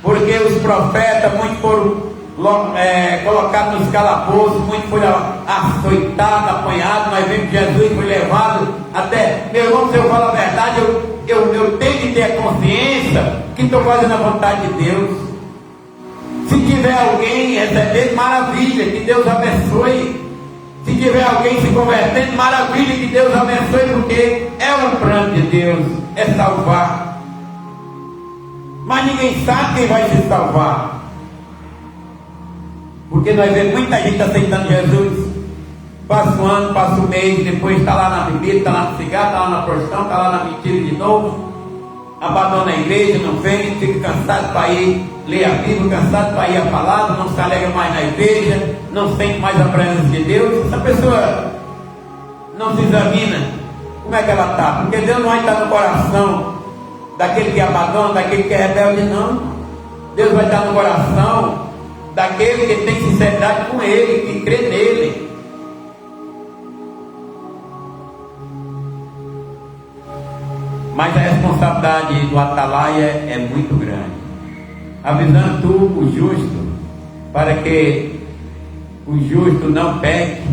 porque os profetas, muitos foram colocados nos calabouços, muitos foram açoitados, apanhados. Nós vemos que Jesus foi levado até, meu irmão, se eu falar a verdade, eu tenho que ter a consciência que estou fazendo a vontade de Deus. Se tiver alguém recebendo, maravilha, que Deus abençoe. Se tiver alguém se convertendo, maravilha, que Deus abençoe, porque é um plano de Deus, é salvar. Mas ninguém sabe quem vai se salvar. Porque nós vemos muita gente aceitando Jesus. Passa um ano, passa um mês, depois está lá na bebida, está lá no cigarro, está lá na prostituição, está lá na mentira de novo. Abandona a igreja, não vem, fica cansado para ir ler a Bíblia, cansado para ir a palavra, não se alegra mais na igreja, não sente mais a presença de Deus. Essa pessoa não se examina como é que ela está, porque Deus não vai estar no coração daquele que abandona, daquele que é rebelde, não. Deus vai estar no coração daquele que tem sinceridade com Ele, que crê nele. Mas a responsabilidade do atalaia é muito grande, avisando tu, o justo, para que o justo não peque,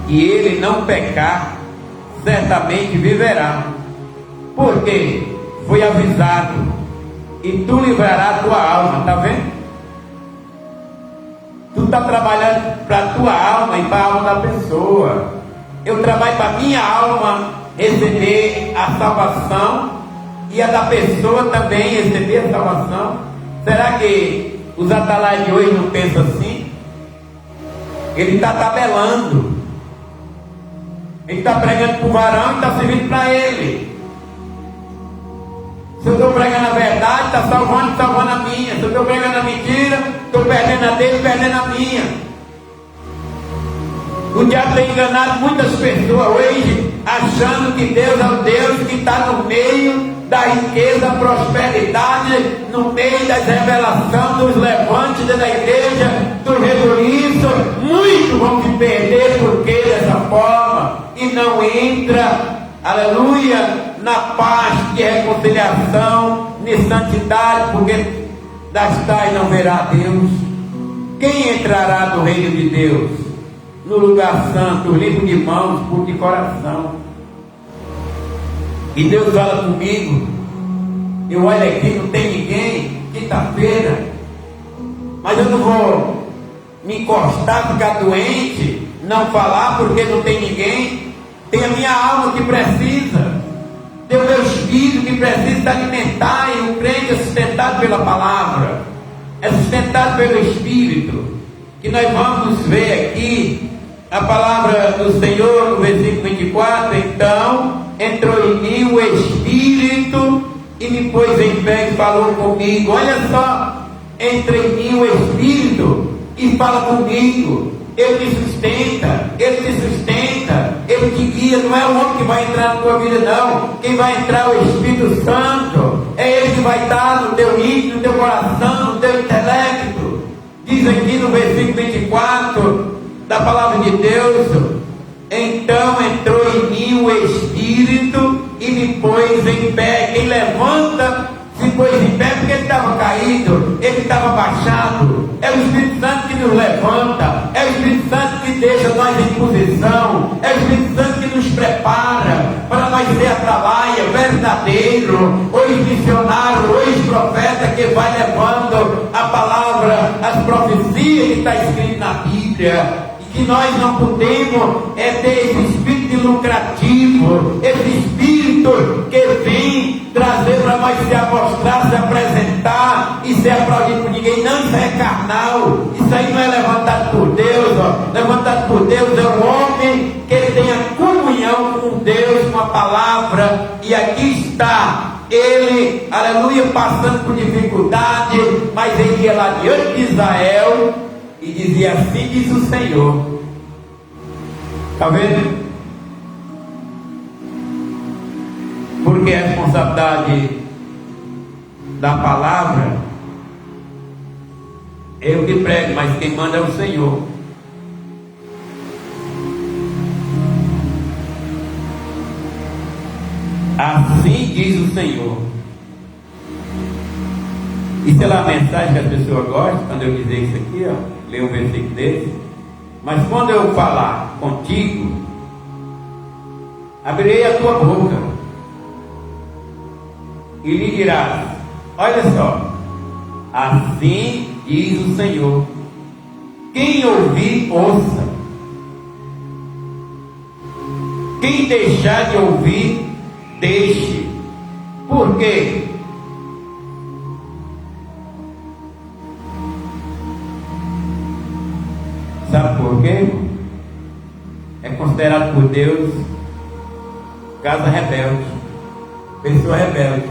e ele não pecar, certamente viverá. Porque foi avisado, e tu livrarás a tua alma, está vendo? Tu está trabalhando para a tua alma e para a alma da pessoa. Eu trabalho para a minha alma receber a salvação, e a da pessoa também receber a salvação. Será que os atalaias de hoje não pensam assim? Ele está tabelando, ele está pregando para o varão e está servindo para ele. Se eu estou pregando a verdade, está salvando a minha. Se eu estou pregando a mentira, estou perdendo a dele, perdendo a minha. O diabo tem enganado muitas pessoas hoje, achando que Deus é o Deus que está no meio da riqueza, prosperidade, no meio das revelações, dos levantes da igreja, do rebuliço. Muitos vão se perder porque dessa forma, e não entra, aleluia, na paz de reconciliação, de santidade, porque das tais não verá Deus. Quem entrará no reino de Deus? No lugar santo, limpo de mãos, puro de coração. E Deus fala comigo, eu olho aqui, não tem ninguém, quinta-feira, mas eu não vou me encostar, ficar doente, não falar porque não tem ninguém. Tem a minha alma que precisa, tem o meu espírito que precisa se alimentar, e o crente é sustentado pela palavra, é sustentado pelo Espírito. Que nós vamos ver aqui a palavra do Senhor no versículo 24. Então entrou em mim o Espírito e me pôs em pé e falou comigo. Olha só, entra em mim o Espírito e fala comigo. Ele me sustenta, Ele te sustenta. liberta, Ele te guia. Não é o homem que vai entrar na tua vida, não. Quem vai entrar é o Espírito Santo. É Ele que vai estar no teu íntimo, no teu coração, no teu intelecto. Diz aqui no versículo 24 da palavra de Deus: então entrou em mim o Espírito e me pôs em pé. Quem levanta se pôs em pé porque ele estava caído, ele estava baixado. É o Espírito Santo que nos levanta, é o Espírito Santo que deixa nós em posição, é o Espírito Santo que nos prepara para nós ser atalaia, verdadeiro, o ex-missionário, o ex-profeta que vai levando a palavra, as profecias que está escrito na Bíblia. Que nós não podemos ter esse espírito lucrativo, esse espírito que vem trazer para nós se amostrar, se apresentar e ser aplaudido por ninguém. Não, isso é carnal, isso aí não é levantado por Deus. Levantado por Deus é um homem que tenha comunhão com Deus, com a palavra. E aqui está ele, aleluia, passando por dificuldade, mas ele ia lá diante de Israel e dizia: assim diz o Senhor. Está vendo? Porque a responsabilidade da palavra eu que prego, mas quem manda é o Senhor. Assim diz o Senhor. Isso é a mensagem que as pessoas gostam quando eu dizer isso aqui, ler um versículo desse. Mas quando eu falar contigo, abrirei a tua boca e lhe dirás: olha só, assim diz o Senhor. Quem ouvir, ouça. Quem deixar de ouvir, deixe. Por quê? Sabe por quê? É considerado por Deus casa rebelde, pessoa rebelde.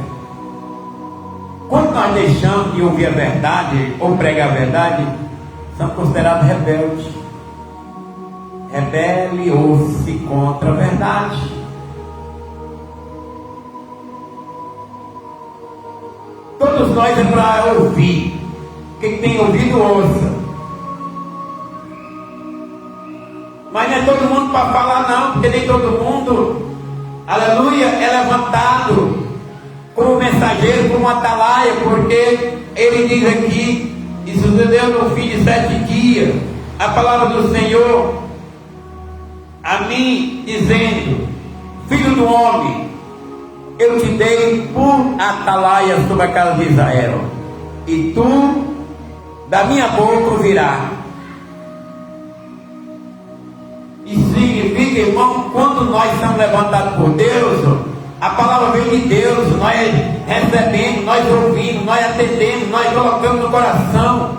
Quando nós deixamos de ouvir a verdade ou pregar a verdade, somos considerados rebeldes. Rebeliou-se contra a verdade. Todos nós é para ouvir. Quem tem ouvido, ouça. Mas não é todo mundo para falar, não, porque nem todo mundo, aleluia, é levantado como mensageiro, como atalaia, porque ele diz aqui, e sucedeu no fim de 7 dias, a palavra do Senhor a mim, dizendo: filho do homem, eu te dei por atalaia sobre a casa de Israel, e tu da minha boca ouvirás. E significa, irmão, quando nós somos levantados por Deus, a palavra vem de Deus, nós recebemos, nós ouvimos, nós atendemos, nós colocamos no coração.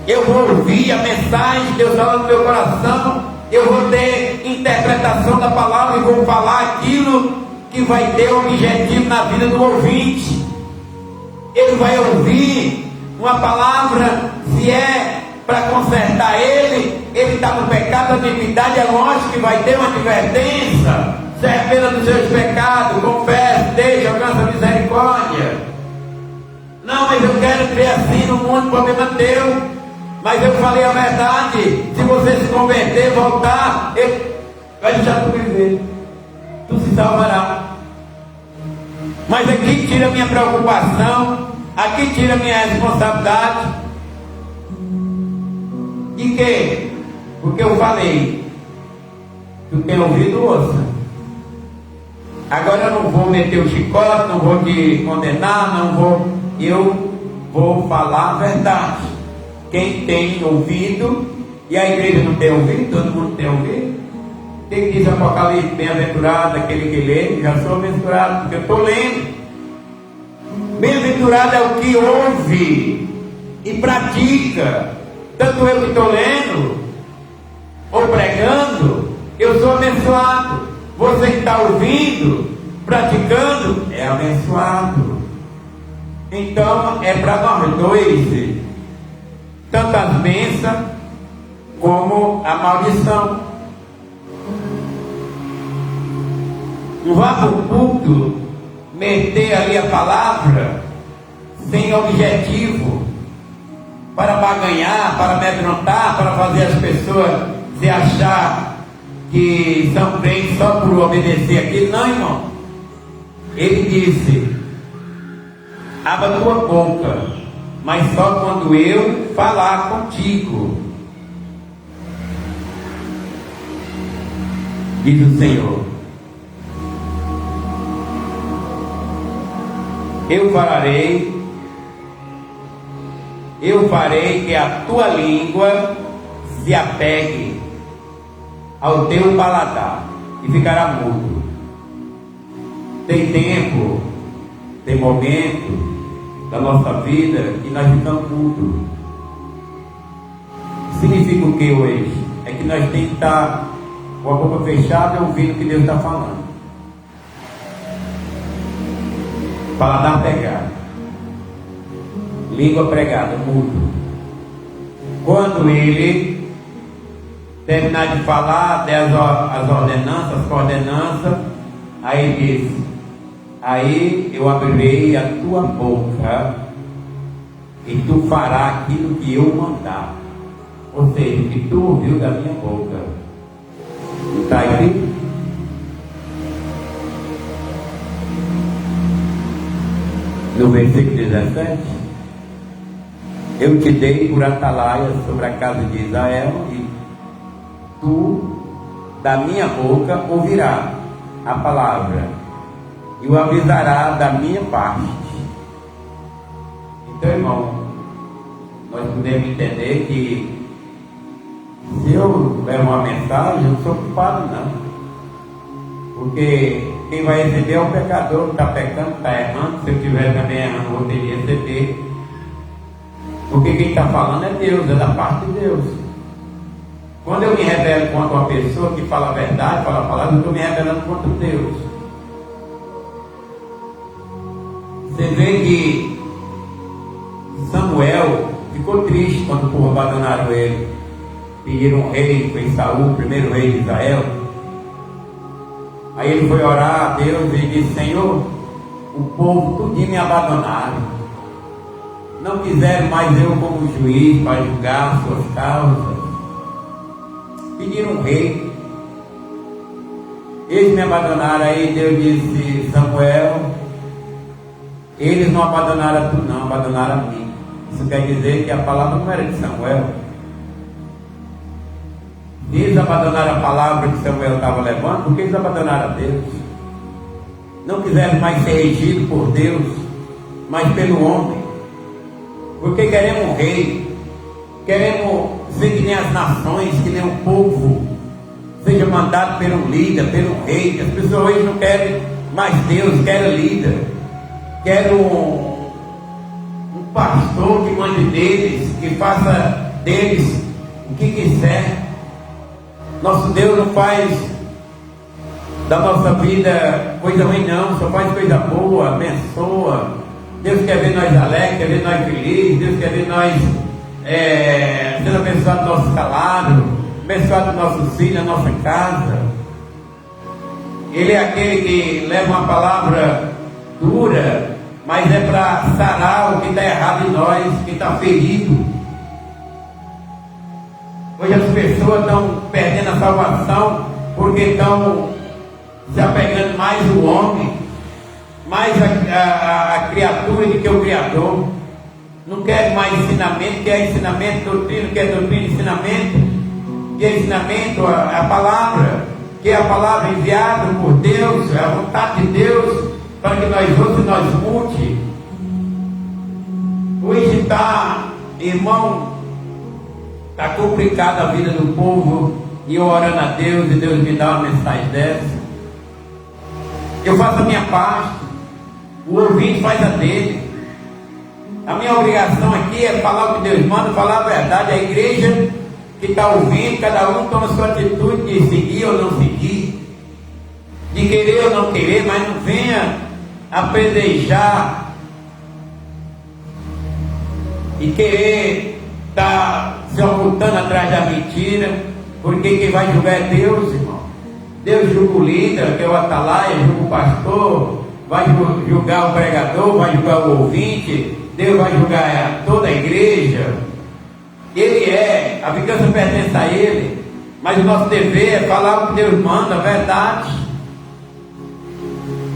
Eu vou ouvir a mensagem de Deus falando no meu coração, eu vou ter interpretação da palavra e vou falar aquilo que vai ter objetivo na vida do ouvinte. Ele vai ouvir uma palavra, se é para consertar ele está no pecado da iniquidade, é lógico que vai ter uma advertência: se arrependa dos seus pecados, confesse, deixe, alcança a misericórdia. Não, mas eu quero crer assim no mundo, problema teu. Mas eu falei a verdade: se você se converter, voltar, ele vai deixar tu viver, tu se salvará. Mas aqui tira a minha preocupação, aqui tira a minha responsabilidade. De quê? Porque eu falei: tu tem ouvido, ouça. Agora eu não vou meter o chicote, não vou te condenar, eu vou falar a verdade. Quem tem ouvido, e a igreja não tem ouvido, todo mundo tem ouvido. Tem que dizer Apocalipse: bem-aventurado aquele que lê. Já sou bem-aventurado porque eu estou lendo. Bem-aventurado é o que ouve e pratica. Tanto eu que estou lendo ou pregando, eu sou abençoado. Você que está ouvindo, praticando, é abençoado. Então é para nós dois, tanto as bênçãos como a maldição. Não vá para o culto meter ali a palavra sem objetivo, para barganhar, para amedrontar, para fazer as pessoas se achar que são crentes só por obedecer aquilo. Não, irmão. Ele disse: abra tua boca, mas só quando eu falar contigo, diz o Senhor. Eu farei que a tua língua se apegue ao teu paladar e ficará mudo. Tem tempo, tem momento da nossa vida que nós ficamos mudos. Significa o que hoje? É que nós temos que estar com a boca fechada e ouvindo o que Deus está falando. Paladar pegado, língua pregada, mudo. Quando ele terminar de falar as ordenanças, as coordenanças, aí diz: aí eu abrirei a tua boca e tu farás aquilo que eu mandar. Ou seja, o que tu ouviu da minha boca. Não está aqui? No versículo 17: eu te dei por atalaia sobre a casa de Israel, e tu da minha boca ouvirás a palavra e o avisará da minha parte. Então, irmão, nós podemos entender que se eu levo uma mensagem, eu não sou culpado não, porque quem vai receber é o pecador que está pecando, está errando. Se eu estiver também errando, eu vou ter que receber, porque quem está falando é Deus, é da parte de Deus. Quando eu me rebelo contra uma pessoa que fala a verdade, fala a palavra, eu estou me rebelando contra Deus. Você vê que Samuel ficou triste quando o povo abandonaram ele. Pediram um rei, foi Saul, o primeiro rei de Israel. Aí ele foi orar a Deus e disse: Senhor, o povo tudinho me abandonaram, não quiseram mais eu como juiz para julgar suas causas. Pediram um rei, eles me abandonaram. Aí Deus disse: Samuel, eles não abandonaram tu não, abandonaram a mim. Isso quer dizer que a palavra não era de Samuel. Eles abandonaram a palavra que Samuel estava levando, porque eles abandonaram a Deus. Não quiseram mais ser regidos por Deus, mas pelo homem. Porque queremos um rei, queremos ser que nem as nações, que nem o povo seja mandado pelo líder, pelo rei. As pessoas hoje não querem mais Deus, querem líder, querem um pastor que mande deles, que faça deles o que quiser. Nosso Deus não faz da nossa vida coisa ruim não, só faz coisa boa, abençoa. Deus quer ver nós alegres, quer ver nós felizes. Deus quer ver nós sendo abençoado no nosso salário, abençoado nos nossos filhos, na nossa casa. Ele é aquele que leva uma palavra dura, mas é para sarar o que está errado em nós, que está ferido. Hoje as pessoas estão perdendo a salvação porque estão se apegando mais ao homem, mais a criatura do que o Criador. Não quer mais ensinamento, quer ensinamento, doutrina, quer doutrina, ensinamento, quer ensinamento, a palavra, que é a palavra enviada por Deus, é a vontade de Deus, para que nós outros nós mude. Hoje está, irmão, está complicada a vida do povo, e eu orando a Deus, e Deus me dá uma mensagem dessa. Eu faço a minha parte, o ouvinte faz a dele. A minha obrigação aqui é falar o que Deus manda, falar a verdade. A igreja que está ouvindo, cada um toma a sua atitude de seguir ou não seguir, de querer ou não querer, mas não venha apedrejar e querer estar se ocultando atrás da mentira, porque quem vai julgar é Deus, irmão. Deus julga o líder, que é o atalaia, julga o pastor, vai julgar o pregador, vai julgar o ouvinte, Deus vai julgar toda a igreja. Ele é, a vingança pertence a Ele, mas o nosso dever é falar o que Deus manda, a verdade.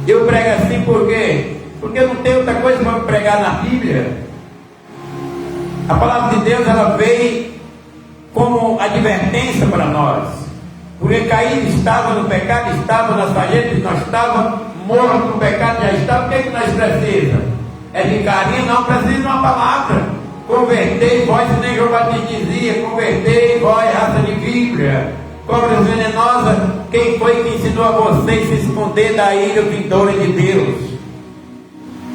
Eu prego assim por quê? Porque não tem outra coisa para pregar na Bíblia. A palavra de Deus, ela veio como advertência para nós. Porque Caim estava no pecado, estava nas fajetas, nós estávamos mortos no pecado, já estava. O que é que nós precisamos? É de carinho? Não, precisa de uma palavra. Convertei vós, nem João Batista dizia, convertei vós, raça de víbora, cobras venenosas. Quem foi que ensinou a vocês se esconder da ira vindoura de Deus?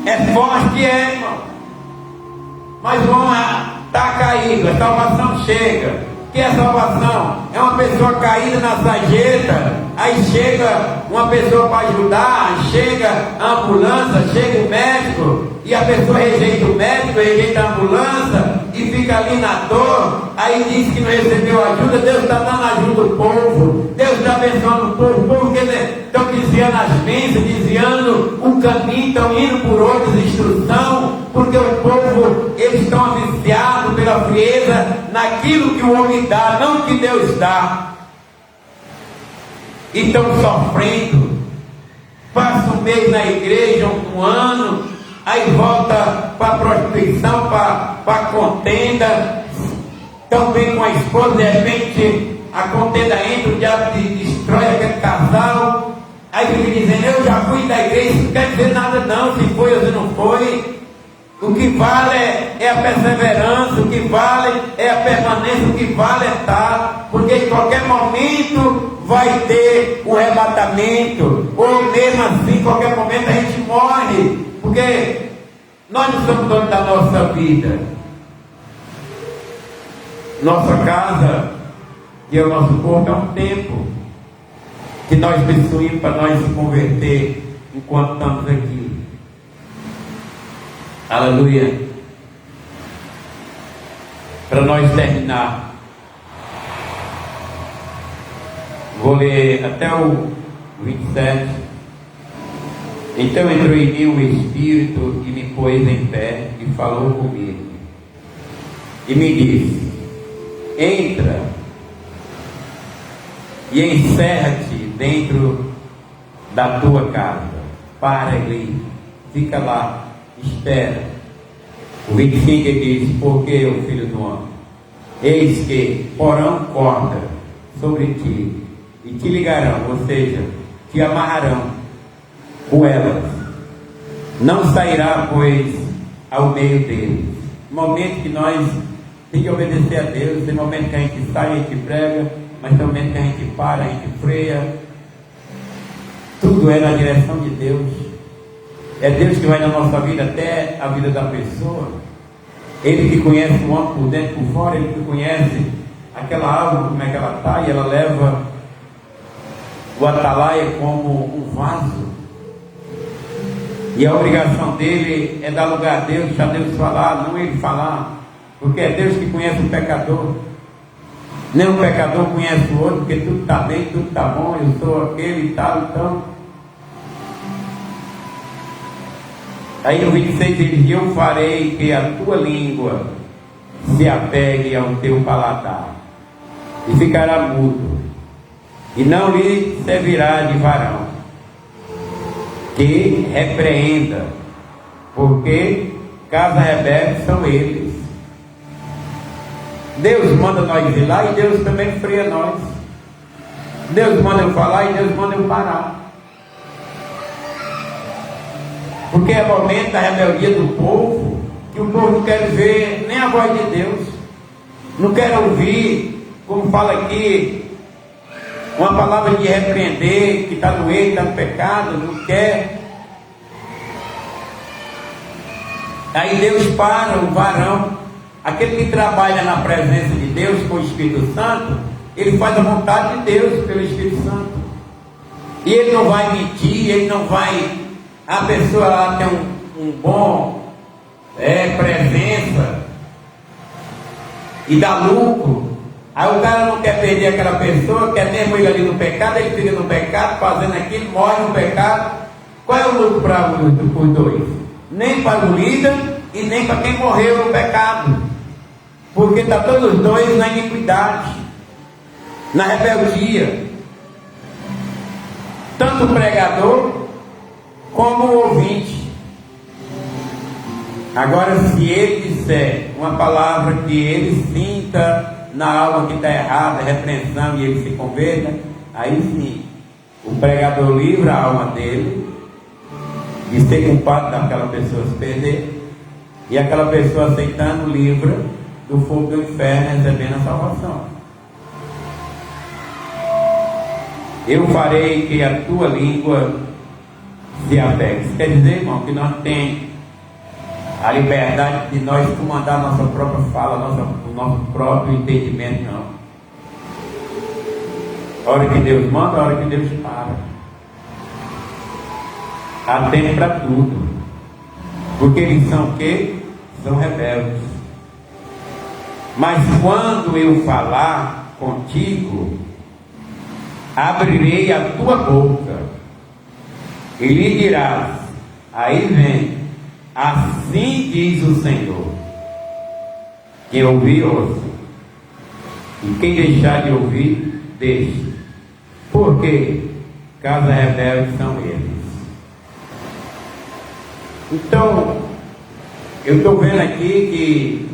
É forte, irmão, mas vamos estar caído. A salvação chega. O que é salvação? É uma pessoa caída na sarjeta, aí chega uma pessoa para ajudar, chega a ambulância, chega o médico, e a pessoa rejeita o médico, rejeita a ambulância, e fica ali na dor, aí diz que não recebeu ajuda. Deus está dando ajuda ao povo, Deus está abençoando o povo que estão desviando as bênçãos, desviando o caminho, estão indo por outras instruções, porque o povo, eles estão viciados pela frieza naquilo que o homem dá, não que Deus dá, e estão sofrendo. Passa um mês na igreja, um ano, aí volta para a prostituição, para a contenda, estão bem com a esposa, de repente a contenda entra, o diabo destrói aquele casal, aí fica dizendo, eu já fui da igreja. Isso não quer dizer nada não, se foi ou se não foi. O que vale é a perseverança, o que vale é a permanência, o que vale é estar, porque em qualquer momento vai ter o arrebatamento, ou mesmo assim, em qualquer momento a gente morre, porque nós não somos donos da nossa vida. Nossa casa, que é o nosso corpo, é um tempo que nós possuímos para nós se converter enquanto estamos aqui. Aleluia. Para nós terminar, vou ler até o 27. Então entrou em mim o Espírito e me pôs em pé e falou comigo e me disse: entra e encerra-te dentro da tua casa, para ali, fica lá, espera. O 25 diz: porque o filho do homem, eis que porão corda sobre ti e te ligarão, ou seja, te amarrarão com elas, não sairá pois ao meio deles. Momento que nós temos que obedecer a Deus. Tem momento que a gente sai, a gente prega, mas tem momento que a gente para, a gente freia. Tudo é na direção de Deus. É Deus que vai na nossa vida até a vida da pessoa. Ele que conhece o homem por dentro e por fora. Ele que conhece aquela árvore, como é que ela está, e ela leva o atalaia como um vaso. E a obrigação dele é dar lugar a Deus, deixar Deus falar, não ele falar, porque é Deus que conhece o pecador. Nem o pecador conhece o outro, porque tudo está bem, tudo está bom, eu sou aquele e tal, então. Aí no 26 ele diz: eu farei que a tua língua se apegue ao teu paladar, e ficará mudo, e não lhe servirá de varão que repreenda, porque casa rebelde são eles. Deus manda nós ir lá e Deus também freia nós. Deus manda eu falar e Deus manda eu parar, porque é momento da rebeldia do povo, que o povo não quer ver nem a voz de Deus, não quer ouvir, como fala aqui, uma palavra de repreender, que está no erro, está no pecado, não quer. Aí Deus para o varão, aquele que trabalha na presença de Deus com o Espírito Santo, ele faz a vontade de Deus pelo Espírito Santo, e ele não vai mentir, ele não vai, a pessoa lá tem um bom presença e dá lucro, Aí o cara não quer perder aquela pessoa, quer mesmo ele ali no pecado, ele fica no pecado, fazendo aquilo, morre no pecado. Qual é o lucro para os dois? Nem para o líder e nem para quem morreu no pecado. Porque está todos os dois na iniquidade, na rebeldia. Tanto o pregador como o ouvinte. Agora, se ele disser uma palavra que ele sinta na alma que está errada, repreensão, e ele se converta, aí sim, o pregador livra a alma dele de ser culpado daquela pessoa se perder, e aquela pessoa aceitando livra do fogo do inferno, recebendo a salvação. Eu farei que a tua língua se apegue. Isso quer dizer, irmão, que nós temos a liberdade de nós comandar nossa própria fala, o nosso próprio entendimento, não. A hora que Deus manda, a hora que Deus para. Há tempo para tudo. Porque eles são o quê? São rebeldes. Mas quando eu falar contigo, abrirei a tua boca e lhe dirás, aí vem, assim diz o Senhor. Quem ouvir, ouça, e quem deixar de ouvir, deixe. Porque casa rebelde são eles. Então, eu estou vendo aqui que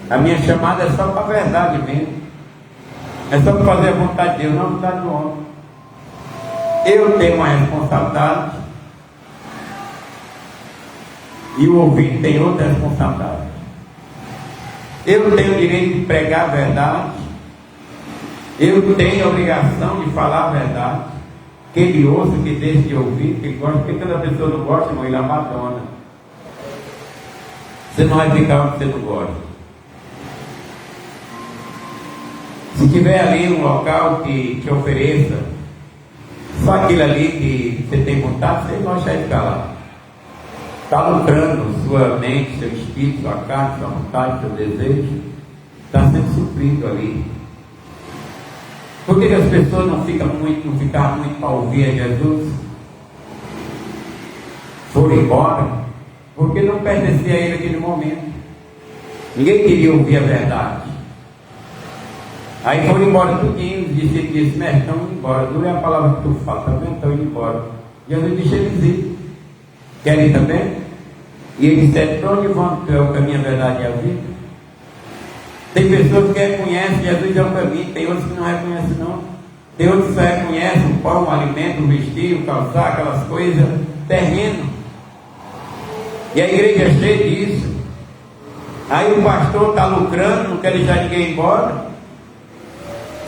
a minha chamada é só para a verdade mesmo. É só para fazer a vontade de Deus, não a vontade do homem. Eu tenho uma responsabilidade e o ouvinte tem outra responsabilidade. Eu tenho o direito de pregar a verdade, eu tenho a obrigação de falar a verdade. Que ele ouça, que deixe de ouvir, que ele gosta. Porque cada pessoa não gosta, irmão, ele abandona. Você não vai ficar onde você não gosta. Se tiver ali um local que te ofereça só aquilo ali que você tem vontade, você não vai deixar de ficar lá. Está lucrando sua mente, seu espírito, sua carne, sua vontade, seu desejo. Está sendo suprido ali. Por que as pessoas não ficaram muito para ouvir a Jesus? Foram embora? Porque não pertencia a ele naquele momento. Ninguém queria ouvir a verdade. Aí foram embora tudinho, disse, mestre, estão indo embora. Não é a palavra que tu fala, tá vendo? Estão indo embora. Jesus disse eles ir. Querem ir também? E ele disse, para onde vão? Tu é o caminho, a verdade e a vida. Tem pessoas que reconhecem Jesus é o caminho, tem outros que não reconhecem não. Tem outros que só reconhecem o pão, o alimento, o vestir, o calçar, aquelas coisas terreno. E a igreja é cheia disso. Aí o pastor está lucrando, não quer deixar ninguém embora.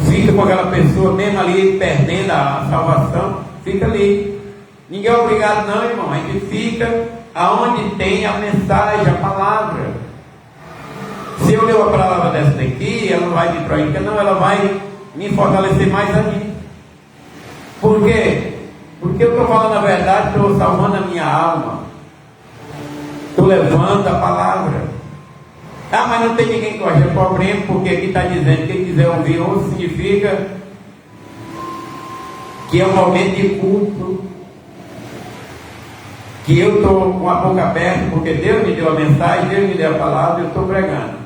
Fica com aquela pessoa mesmo ali, perdendo a salvação, fica ali. Ninguém é obrigado não, irmão. A gente fica aonde tem a mensagem, a palavra. Se eu ler uma palavra dessa daqui, ela não vai me proibir, não, ela vai me fortalecer mais ainda. Por quê? Porque eu estou falando a verdade, estou salvando a minha alma. Estou levando a palavra. Ah, mas não tem ninguém que gosta, é problema, porque aqui está dizendo, quem quiser ouvir, ouça, significa que é um momento de culto, que eu estou com a boca aberta, porque Deus me deu a mensagem, Deus me deu a palavra, eu estou pregando.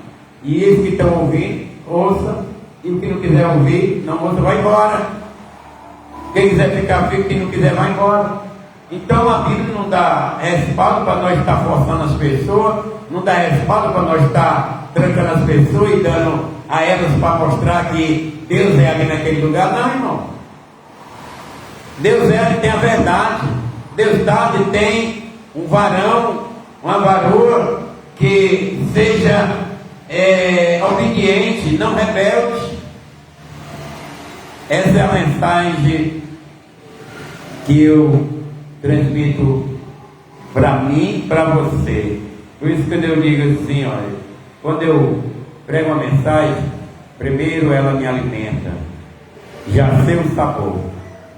E eles que estão ouvindo, ouça, e o que não quiser ouvir, não ouça, vai embora. Quem quiser ficar, fica, quem não quiser, vai embora. Então a Bíblia não dá respaldo para nós estar forçando as pessoas, não dá respaldo para nós estar trancando as pessoas e dando a elas para mostrar que Deus é ali naquele lugar. Não, irmão. Deus é ali, tem a verdade. Deus dá e tem um varão, uma varoa que seja obediente, não rebelde. Essa é a mensagem que eu transmito para mim, para você. Por isso que eu digo assim, olha, quando eu prego uma mensagem, primeiro ela me alimenta, já sei o sabor,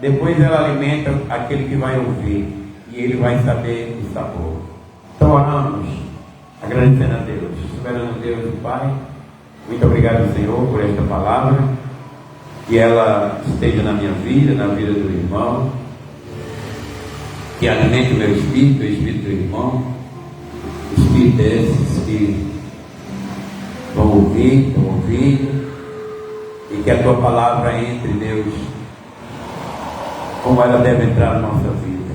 depois ela alimenta aquele que vai ouvir, e ele vai saber o sabor. Então oramos, agradecendo a Deus, esperando a Deus, o Pai, Muito obrigado, Senhor, por esta palavra, que ela esteja na minha vida, na vida do irmão, que alimente o meu espírito, o espírito do irmão, o espírito desses que vão ouvir, estão ouvindo, e que a tua palavra entre, Deus, como ela deve entrar na nossa vida,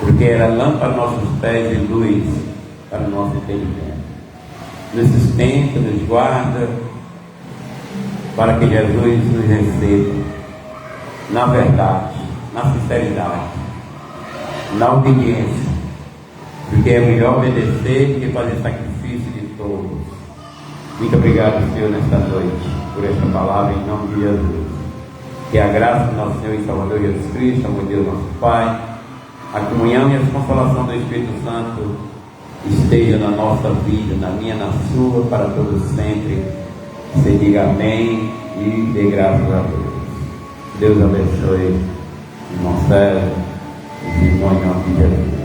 porque ela é lâmpada aos nossos pés e luz para o nosso entendimento. Nos sustenta, nos guarda, para que Jesus nos receba na verdade, na sinceridade, na obediência, porque é melhor obedecer do que fazer sacrifício de todos. Muito obrigado, Senhor, nesta noite, por esta palavra, em nome de Jesus. Que a graça do nosso Senhor e Salvador Jesus Cristo, amor de Deus nosso Pai, a comunhão e a consolação do Espírito Santo esteja na nossa vida, na minha, na sua, para todos sempre. Você diga amém e dê graças a Deus. Deus abençoe, irmão Sérgio, em nome de Jesus.